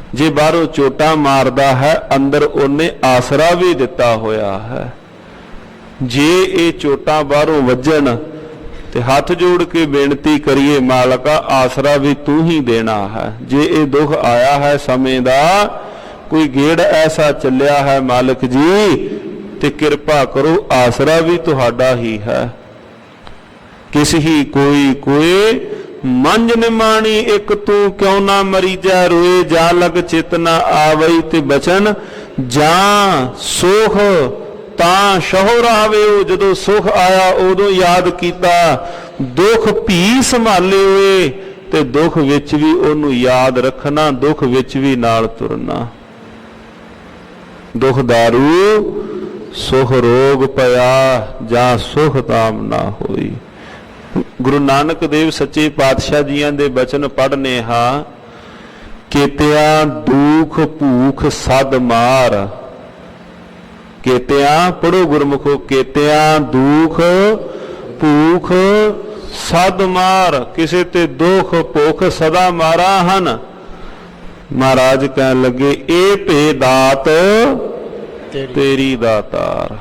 ਜੇ ਬਾਹਰੋਂ ਚੋਟਾਂ ਮਾਰਦਾ ਹੈ, ਅੰਦਰ ਉਹਨੇ ਆਸਰਾ ਵੀ ਦਿੱਤਾ ਹੋਇਆ ਹੈ। ਜੇ ਇਹ ਚੋਟਾਂ ਬਾਹਰੋਂ ਵੱਜਣ ਤੇ ਹੱਥ ਜੋੜ ਕੇ ਬੇਨਤੀ ਕਰੀਏ, ਮਾਲਕਾ ਆਸਰਾ ਵੀ ਤੂੰ ਹੀ ਦੇਣਾ ਹੈ। ਜੇ ਇਹ ਦੁੱਖ ਆਇਆ ਹੈ ਸਮੇਂ ਦਾ, ਕੋਈ ਗੇੜ ਐਸਾ ਚੱਲਿਆ ਹੈ ਮਾਲਕ ਜੀ, ਤੇ ਕਿਰਪਾ ਕਰੋ, ਆਸਰਾ ਵੀ ਤੁਹਾਡਾ ਹੀ ਹੈ। ਕਿਸ ਹੀ ਕੋਈ ਕੋਏ ਮੰਝ ਨਿਮਾਣੀ, ਇੱਕ ਤੂੰ ਕਿਉਂ ਨਾ ਮਰੀਜਾ ਰੋਏ, ਜਾ ਲਗ ਚਿਤ ਨਾ ਆਵਈ, ਤੇ ਬਚਨ ਜਾਂ ਸੁਖ ਤਾਂ ਸ਼ਹੁਰ ਆਵੇ। ਜਦੋਂ ਸੁਖ ਆਇਆ ਉਦੋਂ ਯਾਦ ਕੀਤਾ, ਦੁੱਖ ਭੀ ਸੰਭਾਲੇ ਹੋਏ, ਤੇ ਦੁੱਖ ਵਿੱਚ ਵੀ ਉਹਨੂੰ ਯਾਦ ਰੱਖਣਾ, ਦੁੱਖ ਵਿੱਚ ਵੀ ਨਾਲ ਤੁਰਨਾ। ਦੁੱਖ ਦਾਰੂ ਸੁਖ ਰੋਗ ਪਿਆ, ਜਾਂ ਸੁਖ ਤਾਮ ਨਾ ਹੋਈ। ਗੁਰੂ ਨਾਨਕ ਦੇਵ ਸੱਚੇ ਪਾਤਸ਼ਾਹ ਜੀਆਂ ਦੇ ਬਚਨ ਪੜ੍ਹਨੇ ਹਾਂ, ਕੇਤਿਆਂ ਦੁੱਖ ਭੂਖ ਸਦ ਮਾਰ। ਕੇਤਿਆਂ ਪੜੋ ਗੁਰਮੁਖੋ, ਕੇਤਿਆਂ ਦੁੱਖ ਭੂਖ ਸਦ ਮਾਰ, ਕਿਸੇ ਤੇ ਦੁੱਖ ਭੁੱਖ ਸਦਾ ਮਾਰਾ ਹਨ। ਮਹਾਰਾਜ ਕਹਿਣ ਲੱਗੇ, ਇਹ ਭੇ ਦਾਤ ਤੇਰੀ ਦਾਤਾਰ।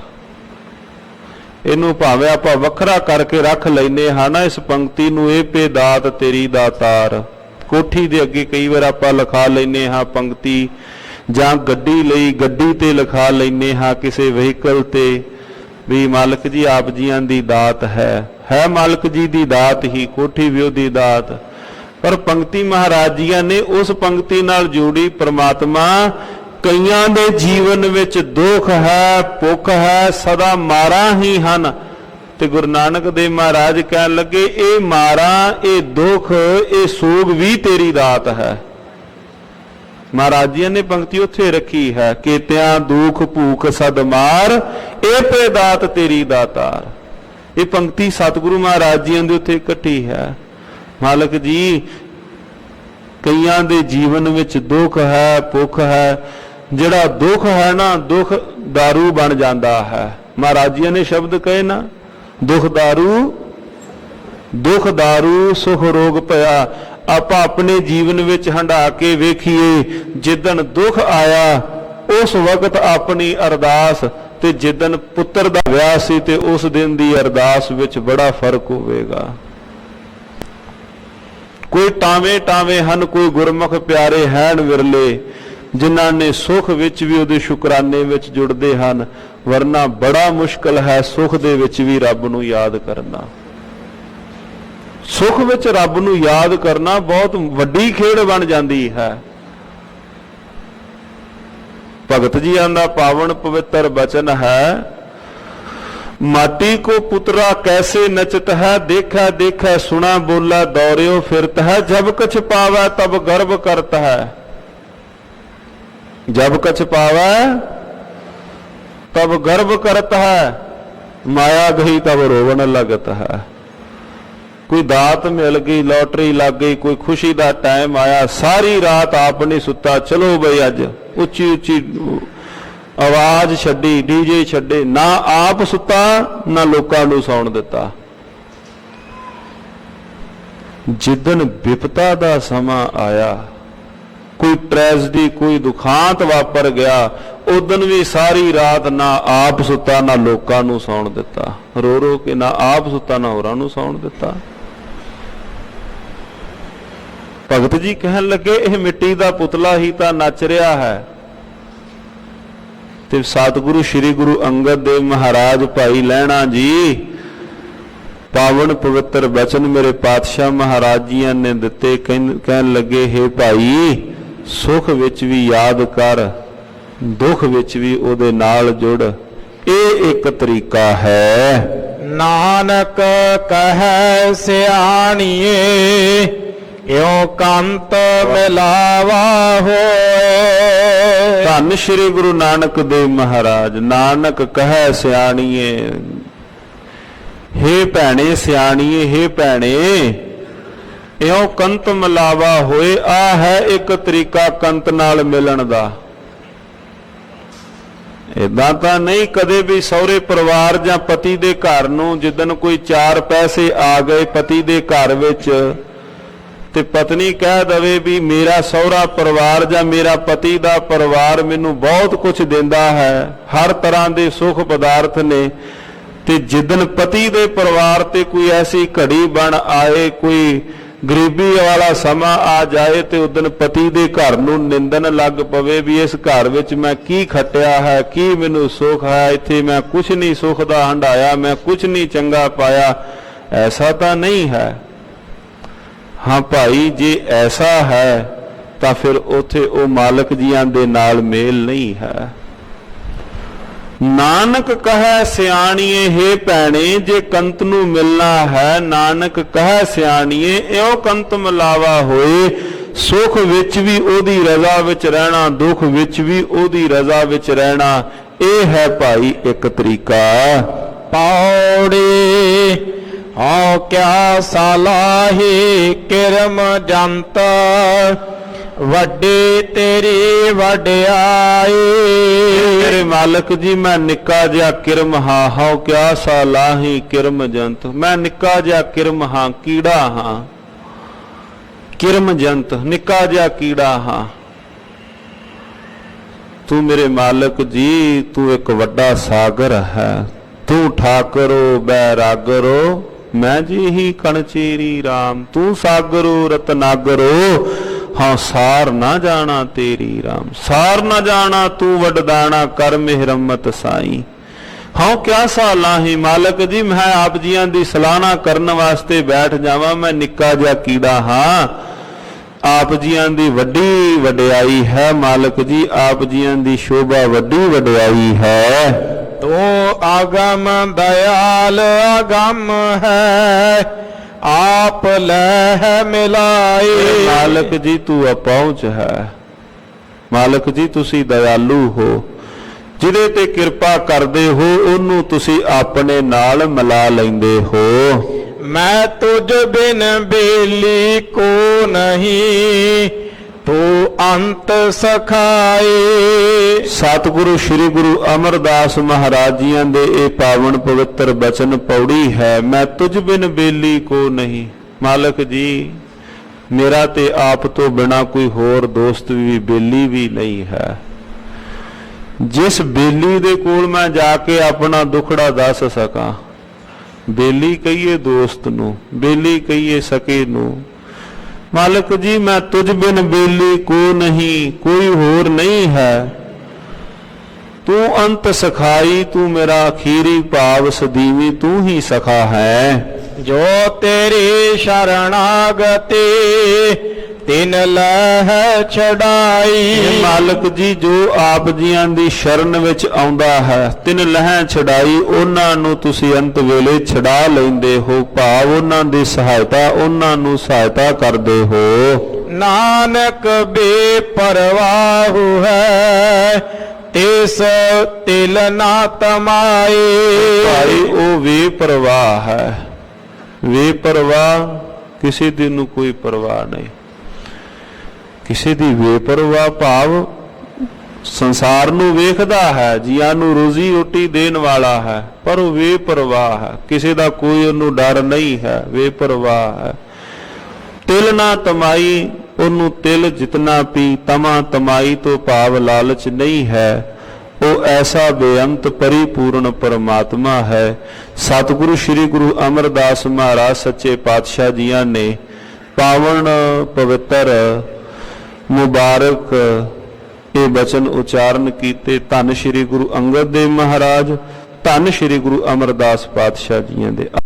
ਇਹਨੂੰ ਭਾਵੇਂ ਆਪਾਂ ਵੱਖਰਾ ਕਰਕੇ ਰੱਖ ਲੈਨੇ ਹਾਂ ਨਾ ਇਸ ਪੰਕਤੀ ਨੂੰ, ਇਹ ਭੇ ਦਾਤ ਤੇਰੀ ਦਾਤਾਰ। ਕੋਠੀ ਦੇ ਅੱਗੇ ਕਈ ਵਾਰ ਆਪਾਂ ਲਿਖਾ ਲੈਨੇ ਹਾਂ ਪੰਕਤੀ, ਜਾਂ ਗੱਡੀ ਲਈ ਗੱਡੀ ਤੇ ਲਿਖਾ ਲੈਨੇ ਹਾਂ, ਕਿਸੇ ਵਹੀਕਲ ਤੇ, ਵੀ ਮਾਲਕ ਜੀ ਆਪ ਜੀਆਂ ਦੀ ਦਾਤ ਹੈ ਮਾਲਕ ਜੀ ਦੀ ਦਾਤ ਹੀ, ਕੋਠੀ ਵੀ ਉਹਦੀ ਦਾਤ। ਪਰ ਪੰਕਤੀ ਮਹਾਰਾਜ ਜੀਆਂ ਨੇ ਉਸ ਪੰਕਤੀ ਨਾਲ ਜੋੜੀ, ਪ੍ਰਮਾਤਮਾ ਕਈਆਂ ਦੇ ਜੀਵਨ ਵਿੱਚ ਦੁੱਖ ਹੈ, ਭੁੱਖ ਹੈ, ਸਦਾ ਮਾਰਾਂ ਹੀ ਹਨ, ਤੇ ਗੁਰੂ ਨਾਨਕ ਦੇਵ ਮਹਾਰਾਜ ਕਹਿਣ ਲੱਗੇ, ਇਹ ਮਾਰਾਂ, ਇਹ ਦੁੱਖ, ਇਹ ਸੋਗ ਵੀ ਤੇਰੀ ਦਾਤ ਹੈ। ਮਹਾਰਾਜ ਜੀ ਨੇ ਪੰਕਤੀ ਉੱਥੇ ਰੱਖੀ ਹੈ, ਕੇਤਿਆਂ ਦੁੱਖ ਭੂਖ ਸਦ ਮਾਰ, ਇਹ ਭੇ ਦਾਤ ਤੇਰੀ ਦਾਤਾਰ। ਇਹ ਪੰਕਤੀ ਸਤਿਗੁਰੂ ਮਹਾਰਾਜ ਜੀ ਦੇ ਉੱਥੇ ਇਕੱਠੀ ਹੈ। ਮਾਲਕ ਜੀ ਕਈਆਂ ਦੇ ਜੀਵਨ ਵਿੱਚ ਦੁੱਖ ਹੈ, ਭੁੱਖ ਹੈ, ਜਿਹੜਾ ਦੁੱਖ ਹੈ ਨਾ, ਦੁੱਖ ਦਾਰੂ ਬਣ ਜਾਂਦਾ ਹੈ। ਮਹਾਰਾਜ ਜੀ ਨੇ ਸ਼ਬਦ ਕਹੇ ਨਾ, ਦੁੱਖ ਦਾਰੂ ਸੁਖ ਰੋਗ ਪਿਆ। ਆਪਾਂ ਆਪਣੇ ਜੀਵਨ ਵਿੱਚ ਹੰਢਾ ਕੇ ਵੇਖੀਏ, ਜਿੱਦਣ ਦੁੱਖ ਆਇਆ ਉਸ ਵਕਤ ਆਪਣੀ ਅਰਦਾਸ ਤੇ ਜਿੱਦਣ ਪੁੱਤਰ ਦਾ ਵਿਆਹ ਸੀ ਤੇ ਉਸ ਦਿਨ ਦੀ ਅਰਦਾਸ ਵਿੱਚ ਬੜਾ ਫਰਕ ਹੋਵੇਗਾ। ਕੋਈ ਟਾਵੇਂ ਹਨ, ਕੋਈ ਗੁਰਮੁਖ ਪਿਆਰੇ ਹੈਨ ਵਿਰਲੇ, ਜਿਨ੍ਹਾਂ ਨੇ ਸੁਖ ਵਿੱਚ ਵੀ ਉਹਦੇ ਸ਼ੁਕਰਾਨੇ ਵਿੱਚ ਜੁੜਦੇ ਹਨ, ਵਰਨਾ ਬੜਾ ਮੁਸ਼ਕਲ ਹੈ ਸੁਖ ਦੇ ਵਿੱਚ ਵੀ ਰੱਬ ਨੂੰ ਯਾਦ ਕਰਨਾ। ਸੁਖ ਵਿੱਚ ਰੱਬ ਨੂੰ ਯਾਦ ਕਰਨਾ ਬਹੁਤ ਵੱਡੀ ਖੇਡ ਬਣ ਜਾਂਦੀ ਹੈ। ਭਗਤ ਜੀਆਂ ਦਾ ਪਾਵਨ ਪਵਿੱਤਰ ਬਚਨ ਹੈ, माटी को पुतरा कैसे नचत है, देखा देखा सुना बोला दौड़ियो फिरत है, जब कछ पावा तब गर्व करता है। जब कछ पावा तब गर्व करता है, माया गई तब रोवन लगता है। कोई दात मिल गई, लॉटरी लग गई, कोई खुशी का टाइम आया, सारी रात आप नहीं सुता, चलो बई अज उच्ची उच्ची आवाज छड्डी, डीजे छड्डे, ना आप सुता ना लोकां नूं सौण दिता। जिदन विपता दा समा आया, कोई ट्रेजडी, कोई दुखांत वापर गया, उदन भी सारी रात ना आप सुता ना लोकां नूं सौण दिता। रो रो के ना आप सुता ना होरां नूं सौण दिता। ਭਗਤ ਜੀ ਕਹਿਣ ਲੱਗੇ ਇਹ ਮਿੱਟੀ ਦਾ ਪੁਤਲਾ ਹੀ ਤਾਂ ਨੱਚ ਰਿਹਾ ਹੈ। ਤੇ ਸਤਿਗੁਰੂ ਸ੍ਰੀ ਗੁਰੂ ਅੰਗਦ ਦੇਵ ਮਹਾਰਾਜ ਭਾਈ ਲਹਿਣਾ ਜੀ ਪਾਵਨ ਪਵਿੱਤਰ ਬਚਨ ਮੇਰੇ ਪਾਤਸ਼ਾਹ ਮਹਾਰਾਜ ਜੀਆਂ ਨੇ ਦਿੱਤੇ। ਕਹਿਣ ਲੱਗੇ ਹੇ ਭਾਈ ਸੁਖ ਵਿੱਚ ਵੀ ਯਾਦ ਕਰ, ਦੁੱਖ ਵਿੱਚ ਵੀ ਉਹਦੇ ਨਾਲ ਜੁੜ, ਇਹ ਇੱਕ ਤਰੀਕਾ ਹੈ। ਨਾਨਕ ਕਹੈ ਸਿਆਣੀਏ ਇਉ ਕੰਤ ਮਿਲਾਵਾ ਹੋਏ। ਧੰਨ ਸ਼੍ਰੀ ਗੁਰੂ ਨਾਨਕ ਦੇਵ ਮਹਾਰਾਜ। ਨਾਨਕ ਕਹੈ ਸਿਆਣੀਏ, ਹੇ ਭੈਣੇ ਸਿਆਣੀਏ, ਹੇ ਭੈਣੇ ਇਉ ਕੰਤ ਮਿਲਾਵਾ ਹੋਏ। ਆ ਹੈ ਇੱਕ ਤਰੀਕਾ ਕੰਤ ਨਾਲ ਮਿਲਣ ਦਾ। ਇਦਾਂ ਤਾਂ ਨਹੀਂ ਕਦੇ ਵੀ ਸਹੁਰੇ ਪਰਿਵਾਰ ਜਾਂ ਪਤੀ ਦੇ ਘਰ ਨੂੰ ਜਿੱਦਣ ਕੋਈ 4 ਪੈਸੇ ਆ ਗਏ ਪਤੀ ਦੇ ਘਰ ਵਿੱਚ ਤੇ ਪਤਨੀ ਕਹਿ ਦਵੇ ਵੀ ਮੇਰਾ ਸਹੁਰਾ ਪਰਿਵਾਰ ਜਾਂ ਮੇਰਾ ਪਤੀ ਦਾ ਪਰਿਵਾਰ ਮੈਨੂੰ ਬਹੁਤ ਕੁਝ ਦਿੰਦਾ ਹੈ, ਹਰ ਤਰ੍ਹਾਂ ਦੇ ਸੁੱਖ ਪਦਾਰਥ ਨੇ, ਤੇ ਜਿੱਦਣ ਪਤੀ ਦੇ ਪਰਿਵਾਰ ਤੇ ਕੋਈ ਐਸੀ ਘੜੀ ਬਣ ਆਏ, ਕੋਈ ਗਰੀਬੀ ਵਾਲਾ ਸਮਾਂ ਆ ਜਾਏ ਤੇ ਉਦਣ ਪਤੀ ਦੇ ਘਰ ਨੂੰ ਨਿੰਦਣ ਲੱਗ ਪਵੇ ਵੀ ਇਸ ਘਰ ਵਿੱਚ ਮੈਂ ਕੀ ਖੱਟਿਆ ਹੈ, ਕੀ ਮੈਨੂੰ ਸੁੱਖ ਹੈ, ਇੱਥੇ ਮੈਂ ਕੁਛ ਨਹੀਂ ਸੁੱਖ ਦਾ ਹੰਡਾਇਆ, ਮੈਂ ਕੁਛ ਨਹੀਂ ਚੰਗਾ ਪਾਇਆ। ਐਸਾ ਤਾਂ ਨਹੀਂ ਹੈ। ਹਾਂ ਭਾਈ ਜੇ ਐਸਾ ਹੈ ਤਾਂ ਫਿਰ ਉੱਥੇ ਉਹ ਮਾਲਕ ਜੀਆਂ ਦੇ ਨਾਲ ਮੇਲ ਨਹੀਂ ਹੈ। ਨਾਨਕ ਕਹੈ ਸਿਆਣੀਏ ਹੇ ਭੈਣੇ ਜੇ ਕੰਤ ਨੂੰ ਮਿਲਣਾ ਹੈ, ਨਾਨਕ ਕਹੈ ਸਿਆਣੀਏ ਇਉ ਕੰਤ ਮਿਲਾਵਾ ਹੋਏ। ਸੁਖ ਵਿੱਚ ਵੀ ਉਹਦੀ ਰਜ਼ਾ ਵਿੱਚ ਰਹਿਣਾ, ਦੁੱਖ ਵਿੱਚ ਵੀ ਉਹਦੀ ਰਜ਼ਾ ਵਿੱਚ ਰਹਿਣਾ, ਇਹ ਹੈ ਭਾਈ ਇੱਕ ਤਰੀਕਾ। ਪੌੜੀ ਹਉ ਕਿਆ ਸਲਾਹੀ ਕਿਰਮ ਜੰਤ ਵੱਡੀ ਤੇਰੀ ਵਡਿਆਈ। ਮੇਰੇ ਮਾਲਕ ਜੀ ਮੈਂ ਨਿੱਕਾ ਜਿਹਾ ਕਿਰਮ ਹਾਂ, ਹਉ ਕਿਆ ਸਲਾਹੀ ਕਿਰਮ ਜੰਤ। ਮੈਂ ਨਿੱਕਾ ਜਿਹਾ ਕਿਰਮ ਹਾਂ, ਕੀੜਾ ਹਾਂ। ਕਿਰਮ ਜੰਤ ਨਿੱਕਾ ਜਿਹਾ ਕੀੜਾ ਹਾਂ। ਤੂੰ ਮੇਰੇ ਮਾਲਕ ਜੀ ਤੂੰ ਇੱਕ ਵੱਡਾ ਸਾਗਰ ਹੈ। ਤੂੰ ਠਾਕਰੋ ਬੈਰਾਗਰੋ ਮੈਂ ਜੀ ਹੀ ਕਣਚੀਰੀ ਰਾਮ। ਤੂੰ ਸਾਗਰੋ ਰਤਨਾਗਰੋ ਹਾਂ ਸਾਰ ਨਾ ਜਾਣਾ ਤੇਰੀ ਰਾਮ। ਸਾਰ ਨਾ ਜਾਣਾ ਤੂੰ ਵਡਦਾਣਾ ਕਰ ਮਿਹਰਮਤ ਸਾਈ। ਹਾਂ ਕਿਆ ਸਲਾਹੀ ਮਾਲਕ ਜੀ ਮੈਂ ਆਪ ਜੀਆਂ ਦੀ ਸਲਾਹਨਾ ਕਰਨ ਵਾਸਤੇ ਬੈਠ ਜਾਵਾਂ। ਮੈਂ ਨਿੱਕਾ ਜਿਹਾ ਕੀੜਾ ਹਾਂ। ਆਪ ਜੀਆਂ ਦੀ ਵੱਡੀ ਵਡਿਆਈ ਹੈ ਮਾਲਕ ਜੀ, ਆਪ ਜੀਆਂ ਦੀ ਸ਼ੋਭਾ ਵੱਡੀ ਵਡਿਆਈ ਹੈ। ਤੂੰ ਆਗਮ ਦਇਆਲ ਅਗੰਮ ਹੈ ਆਪ ਲੈ ਮਿਲਾਏ। ਮਾਲਕ ਜੀ ਤੂੰ ਅਪਹੁੰਚ ਹੈ। ਮਾਲਕ ਜੀ ਤੁਸੀਂ ਦਇਆਲੂ ਹੋ, ਜਿਹਦੇ ਤੇ ਕਿਰਪਾ ਕਰਦੇ ਹੋ ਉਹਨੂੰ ਤੁਸੀਂ ਆਪਣੇ ਨਾਲ ਮਿਲਾ ਲੈਂਦੇ ਹੋ। ਮੈਂ ਤੁਝ ਬਿਨ ਬੇਲੀ ਕੋ ਨਹੀਂ ਤੂੰ ਅੰਤ ਸਖਾਏ। ਸਤਿਗੁਰੂ ਸ੍ਰੀ ਗੁਰੂ ਅਮਰਦਾਸ ਮਹਾਰਾਜ ਜੀਆਂ ਦੇ ਇਹ ਪਾਵਨ ਪਵਿੱਤਰ ਬਚਨ ਪੌੜੀ ਹੈ। ਮੈਂ ਤੁਝ ਬਿਨ ਬੇਲੀ ਕੋ ਨਹੀਂ। ਮਾਲਕ ਜੀ ਮੇਰਾ ਤੇ ਆਪ ਤੋਂ ਬਿਨਾ ਕੋਈ ਹੋਰ ਦੋਸਤ ਵੀ ਬੇਲੀ ਵੀ ਨਹੀਂ ਹੈ। ਜਿਸ ਬੇਲੀ ਦੇ ਕੋਲ ਮੈਂ ਜਾ ਕੇ ਆਪਣਾ ਦੁਖੜਾ ਦੱਸ ਸਕਾਂ, ਬੇਲੀ ਕਹੀਏ ਦੋਸਤ ਨੂੰ, ਬੇਲੀ ਕਹੀਏ ਸਕੇ ਨੂੰ, ਮਾਲਕ ਜੀ ਮੈਂ ਤੁਝ ਬਿਨ ਬੇਲੀ ਕੋ ਨਹੀਂ, ਕੋਈ ਹੋਰ ਨਹੀਂ ਹੈ। ਤੂੰ ਅੰਤ ਸਖਾਈ, ਤੂੰ ਮੇਰਾ ਅਖੀਰੀ ਭਾਵ ਸਦੀਵੀ, ਤੂੰ ਹੀ ਸਖਾ ਹੈ। ਜੋ ਤੇਰੀ ਸ਼ਰਣਾਗਤੀ ਤਿਨ ਲਹਿ ਛਡਾਈ। ਮਾਲਕ ਜੀ ਜੋ ਆਪ ਜੀਆਂ ਦੀ ਸ਼ਰਨ ਵਿੱਚ ਆਉਂਦਾ ਹੈ ਤਿਨ ਲਹਿ ਛਡਾਈ, ਉਹਨਾਂ ਨੂੰ ਤੁਸੀਂ ਅੰਤ ਵੇਲੇ ਛਡਾ ਲੈਂਦੇ ਹੋ। ਭਾਵ ਉਹਨਾਂ ਦੀ ਸਹਾਇਤਾ, ਉਹਨਾਂ ਨੂੰ ਸਹਾਇਤਾ ਕਰਦੇ ਹੋ। ਨਾਨਕ ਬੇਪਰਵਾਹੁ ਹੈ ਤਿਸ ਤਿਲ ਨਾ ਤਮਾਏ। ਭਾਈ ਉਹ ਬੇਪਰਵਾਹ ਹੈ। ਬੇਪਰਵਾਹ ਕਿਸੇ ਦੀ ਨੂੰ ਕੋਈ ਪਰਵਾਹ ਨਹੀਂ। ਕਿਸੇ ਦੀ ਬੇਪਰਵਾਹ ਭਾਵ ਸੰਸਾਰ ਨੂੰ ਵੇਖਦਾ ਹੈ, ਜੀਆਂ ਨੂੰ ਰੋਜ਼ੀ ਰੋਟੀ ਦੇਣ ਵਾਲਾ ਹੈ, ਪਰ ਉਹ ਬੇਪਰਵਾਹ ਹੈ। ਕਿਸੇ ਦਾ ਕੋਈ ਉਹਨੂੰ ਡਰ ਨਹੀਂ ਹੈ, ਬੇਪਰਵਾਹ ਹੈ। ਤਿਲ ਨਾ ਤਮਾਈ, ਉਹਨੂੰ ਤਿਲ ਜਿਤਨਾ ਪੀ, ਤਮਾ ਤਮਾਈ ਤੋਂ ਭਾਵ ਲਾਲਚ ਨਹੀਂ ਹੈ। ਉਹ ਐਸਾ ਬੇਅੰਤ ਪਰਿਪੂਰਨ ਪਰਮਾਤਮਾ ਹੈ। ਸਤਿਗੁਰੂ ਸ੍ਰੀ ਗੁਰੂ ਅਮਰਦਾਸ ਮਹਾਰਾਜ ਸੱਚੇ ਪਾਤਸ਼ਾਹ ਜੀਆਂ ਨੇ ਪਾਵਨ ਪਵਿੱਤਰ ਮੁਬਾਰਕ ਇਹ ਬਚਨ ਉਚਾਰਨ ਕੀਤੇ। ਧੰਨ ਸ਼੍ਰੀ ਗੁਰੂ ਅੰਗਦ ਦੇਵ ਮਹਾਰਾਜ, ਧੰਨ ਸ਼੍ਰੀ ਗੁਰੂ ਅਮਰਦਾਸ ਪਾਤਸ਼ਾਹ ਜੀਆਂ ਦੇ।